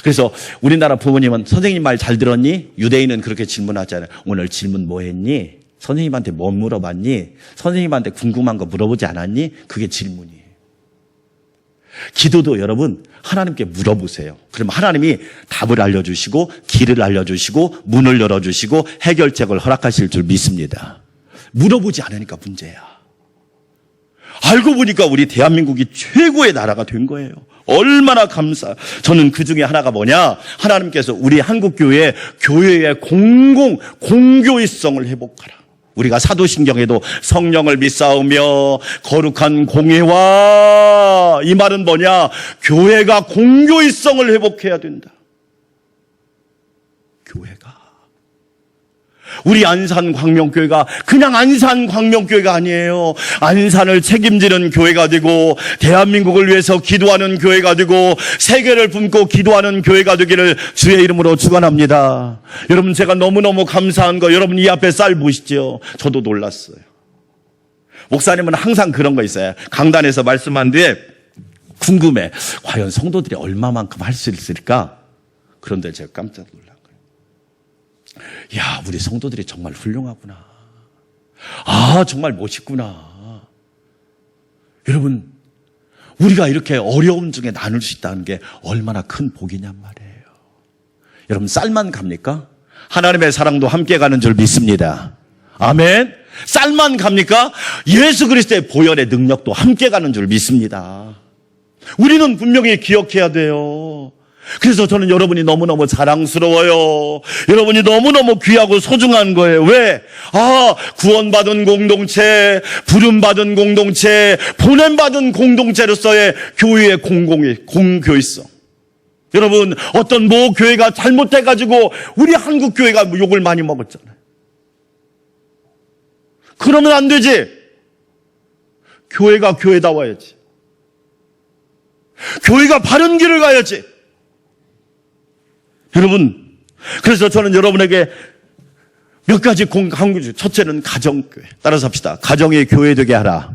그래서 우리나라 부모님은 선생님 말 잘 들었니? 유대인은 그렇게 질문하잖아요. 오늘 질문 뭐 했니? 선생님한테 뭐 물어봤니? 선생님한테 궁금한 거 물어보지 않았니? 그게 질문이에요. 기도도 여러분 하나님께 물어보세요. 그러면 하나님이 답을 알려주시고 길을 알려주시고 문을 열어주시고 해결책을 허락하실 줄 믿습니다. 물어보지 않으니까 문제야. 알고 보니까 우리 대한민국이 최고의 나라가 된 거예요. 얼마나 저는 그 중에 하나가 뭐냐? 하나님께서 우리 한국교회의 공교의성을 회복하라. 우리가 사도신경에도 성령을 믿사오며 거룩한 공예와, 이 말은 뭐냐? 교회가 공교의성을 회복해야 된다. 교회가. 우리 안산광명교회가 그냥 안산광명교회가 아니에요. 안산을 책임지는 교회가 되고, 대한민국을 위해서 기도하는 교회가 되고, 세계를 품고 기도하는 교회가 되기를 주의 이름으로 축원합니다. 여러분, 제가 너무너무 감사한 거, 여러분 이 앞에 쌀 보시죠. 저도 놀랐어요. 목사님은 항상 그런 거 있어요. 강단에서 말씀한 뒤에 궁금해. 과연 성도들이 얼마만큼 할 수 있을까? 그런데 제가 깜짝 놀랐어요. 야, 우리 성도들이 정말 훌륭하구나. 아, 정말 멋있구나. 여러분, 우리가 이렇게 어려움 중에 나눌 수 있다는 게 얼마나 큰 복이냔 말이에요. 여러분, 쌀만 갑니까? 하나님의 사랑도 함께 가는 줄 믿습니다. 아멘. 쌀만 갑니까? 예수 그리스도의 보혈의 능력도 함께 가는 줄 믿습니다. 우리는 분명히 기억해야 돼요. 그래서 저는 여러분이 너무너무 자랑스러워요. 여러분이 너무너무 귀하고 소중한 거예요. 왜? 구원받은 공동체, 부름받은 공동체, 보냄받은 공동체로서의 교회의 공교의성. 여러분, 어떤 모 교회가 잘못해가지고 우리 한국 교회가 욕을 많이 먹었잖아요. 그러면 안 되지. 교회가 교회다워야지. 교회가 바른 길을 가야지. 여러분, 그래서 저는 여러분에게 몇 가지 강조. 첫째는 가정교회. 따라서 합시다. 가정의 교회 되게 하라.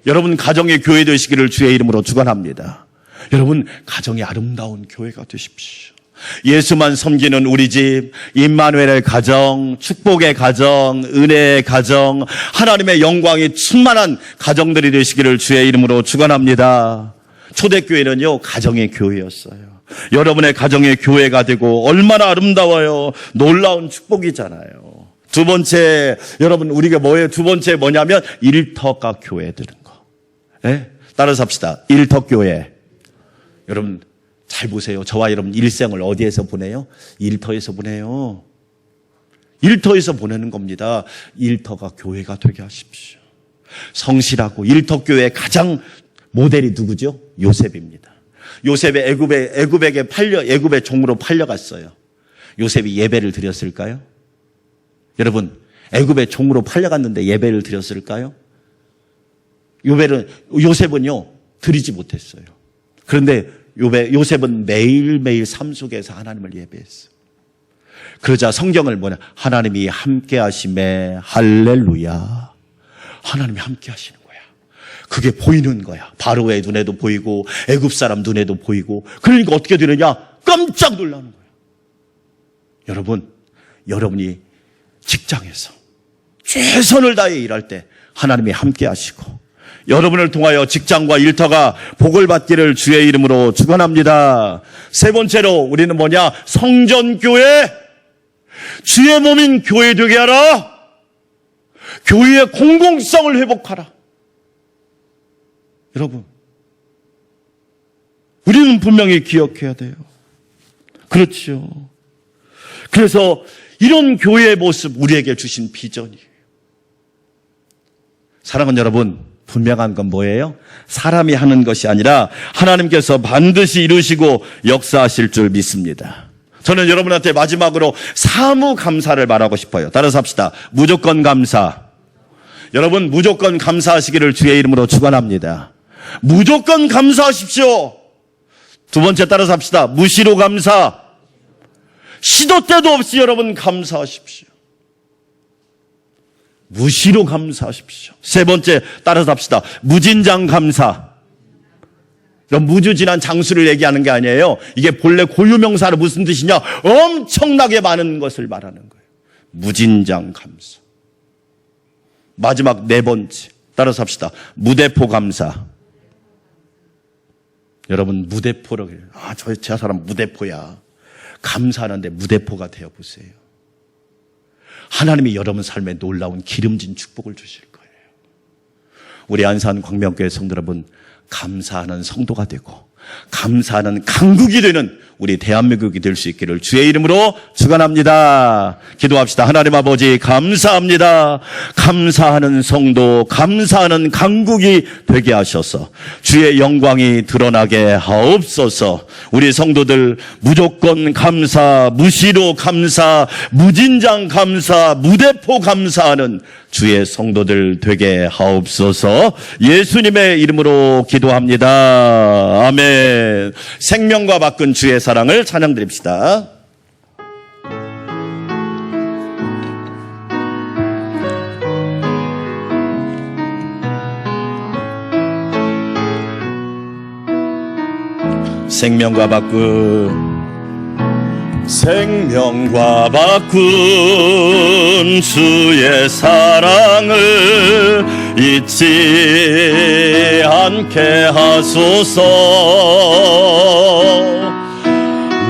여러분, 가정의 교회 되시기를 주의 이름으로 축원합니다. 여러분, 가정이 아름다운 교회가 되십시오. 예수만 섬기는 우리 집, 임마누엘의 가정, 축복의 가정, 은혜의 가정, 하나님의 영광이 충만한 가정들이 되시기를 주의 이름으로 축원합니다. 초대교회는요, 가정의 교회였어요. 여러분의 가정의 교회가 되고 얼마나 아름다워요. 놀라운 축복이잖아요. 두 번째, 여러분, 우리가 뭐예요? 두 번째 뭐냐면 일터가 교회 되는 거. 네? 따라서 합시다. 일터교회. 여러분, 잘 보세요. 저와 여러분 일생을 어디에서 보내요? 일터에서 보내요. 일터에서 보내는 겁니다. 일터가 교회가 되게 하십시오. 성실하고 일터교회의 가장 모델이 누구죠? 요셉입니다. 요셉이 애굽의 종으로 팔려갔어요. 요셉이 예배를 드렸을까요? 여러분, 애굽의 종으로 팔려갔는데 예배를 드렸을까요? 요셉은요, 드리지 못했어요. 그런데 요셉은 매일매일 삶 속에서 하나님을 예배했어요. 그러자 성경을 하나님이 함께 하심에 할렐루야. 하나님이 함께 하시는 거야. 그게 보이는 거야. 바로의 눈에도 보이고 애굽 사람 눈에도 보이고. 그러니까 어떻게 되느냐? 깜짝 놀라는 거야. 여러분이 직장에서 최선을 다해 일할 때 하나님이 함께 하시고, 여러분을 통하여 직장과 일터가 복을 받기를 주의 이름으로 축원합니다. 세 번째로 우리는 성전교회, 주의 몸인 교회 되게 하라. 교회의 공공성을 회복하라. 여러분, 우리는 분명히 기억해야 돼요. 그렇죠. 그래서 이런 교회의 모습, 우리에게 주신 비전이에요. 사랑하는 여러분, 분명한 건 뭐예요? 사람이 하는 것이 아니라 하나님께서 반드시 이루시고 역사하실 줄 믿습니다. 저는 여러분한테 마지막으로 사무 감사를 말하고 싶어요. 따라서 합시다. 무조건 감사. 여러분, 무조건 감사하시기를 주의 이름으로 축원합니다. 무조건 감사하십시오. 두 번째, 따라서 합시다. 무시로 감사. 시도 때도 없이 여러분 감사하십시오. 무시로 감사하십시오. 세 번째, 따라서 합시다. 무진장 감사. 이런 무주진한 장수를 얘기하는 게 아니에요. 이게 본래 고유명사로 무슨 뜻이냐? 엄청나게 많은 것을 말하는 거예요. 무진장 감사. 마지막 네 번째, 따라서 합시다. 무대포 감사. 여러분, 무대포라고 해요. 저 사람 무대포야. 감사하는데 무대포가 되어보세요. 하나님이 여러분 삶에 놀라운 기름진 축복을 주실 거예요. 우리 안산 광명교회 성도 여러분, 감사하는 성도가 되고 감사하는 강국이 되는 우리 대한민국이 될 수 있기를 주의 이름으로 축원합니다. 기도합시다. 하나님 아버지 감사합니다. 감사하는 성도, 감사하는 강국이 되게 하셔서 주의 영광이 드러나게 하옵소서. 우리 성도들 무조건 감사, 무시로 감사, 무진장 감사, 무대포 감사하는 주의 성도들 되게 하옵소서. 예수님의 이름으로 기도합니다. 아멘. 생명과 바꾼 주의 사랑을 찬양드립시다. 생명과 바꾼 주의 사랑을 잊지 않게 하소서.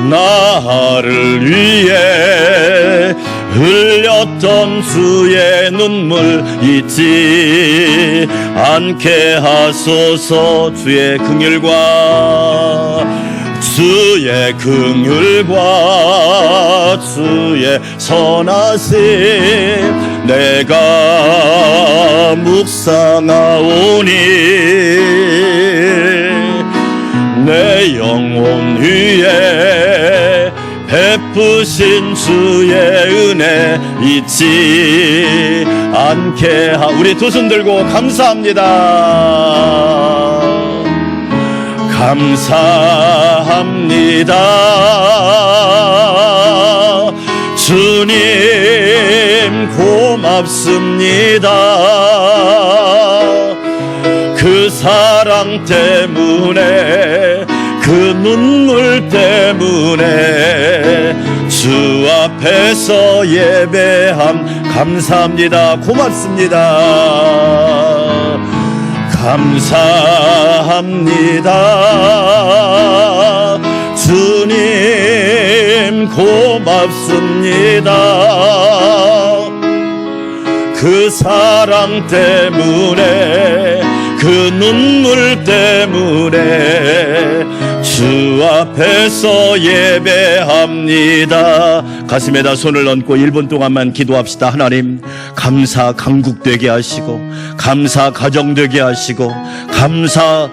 나를 위해 흘렸던 주의 눈물 잊지 않게 하소서. 주의 긍휼과 주의 선하심 내가 묵상하오니 내 영혼 위에 베푸신 주의 은혜 잊지 않게 우리 두 손 들고 감사합니다. 감사합니다. 주님 고맙습니다. 그 사랑 때문에 그 눈물 때문에 주 앞에서 예배함 감사합니다. 고맙습니다. 감사합니다. 주님 고맙습니다. 그 사랑 때문에 그 눈물 때문에 주 앞에서 예배합니다. 가슴에다 손을 얹고 1분 동안만 기도합시다. 하나님 감사 강국 되게 하시고 감사 가정 되게 하시고 감사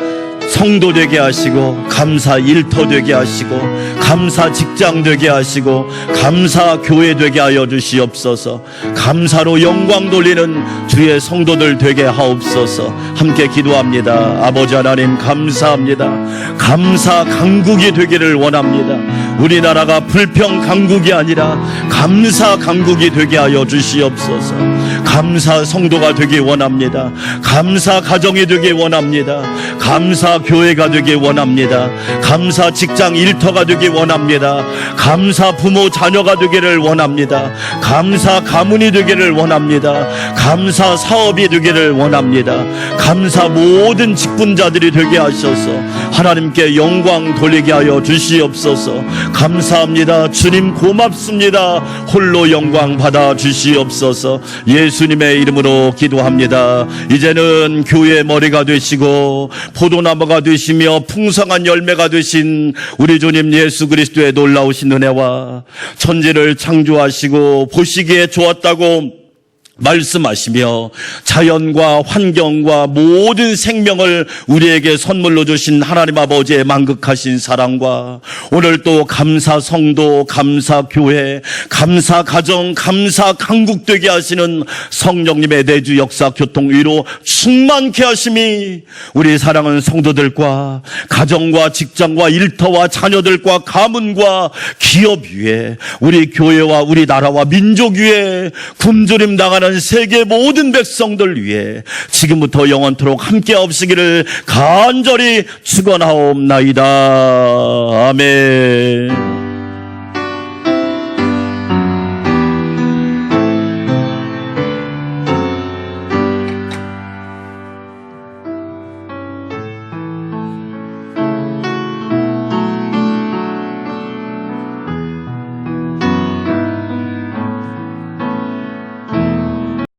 성도 되게 하시고 감사 일터 되게 하시고 감사 직장 되게 하시고 감사 교회 되게 하여 주시옵소서. 감사로 영광 돌리는 주의 성도들 되게 하옵소서. 함께 기도합니다. 아버지 하나님 감사합니다. 감사 강국이 되기를 원합니다. 우리나라가 불평 강국이 아니라 감사 강국이 되게 하여 주시옵소서. 감사 성도가 되기 원합니다. 감사 가정이 되기 원합니다. 감사 교회가 되기 원합니다. 감사 직장 일터가 되기 원합니다. 감사 부모 자녀가 되기를 원합니다. 감사 가문이 되기를 원합니다. 감사 사업이 되기를 원합니다. 감사 모든 직분자들이 되게 하셔서 하나님께 영광 돌리게 하여 주시옵소서. 감사합니다. 주님 고맙습니다. 홀로 영광 받아 주시옵소서. 예수님의 이름으로 기도합니다. 이제는 교회의 머리가 되시고 포도나무가 되시며 풍성한 열매가 되신 우리 주님 예수 그리스도의 놀라우신 은혜와 천지를 창조하시고 보시기에 좋았다고 말씀하시며 자연과 환경과 모든 생명을 우리에게 선물로 주신 하나님 아버지의 만극하신 사랑과 오늘 또 감사 성도, 감사 교회, 감사 가정, 감사 강국 되게 하시는 성령님의 내주 역사 교통 위로 충만케 하심이 우리 사랑하는 성도들과 가정과 직장과 일터와 자녀들과 가문과 기업 위에 우리 교회와 우리 나라와 민족 위에 굶주림 당하는 세계 모든 백성들 위해 지금부터 영원토록 함께 없으기를 간절히 축원하옵나이다. 아멘.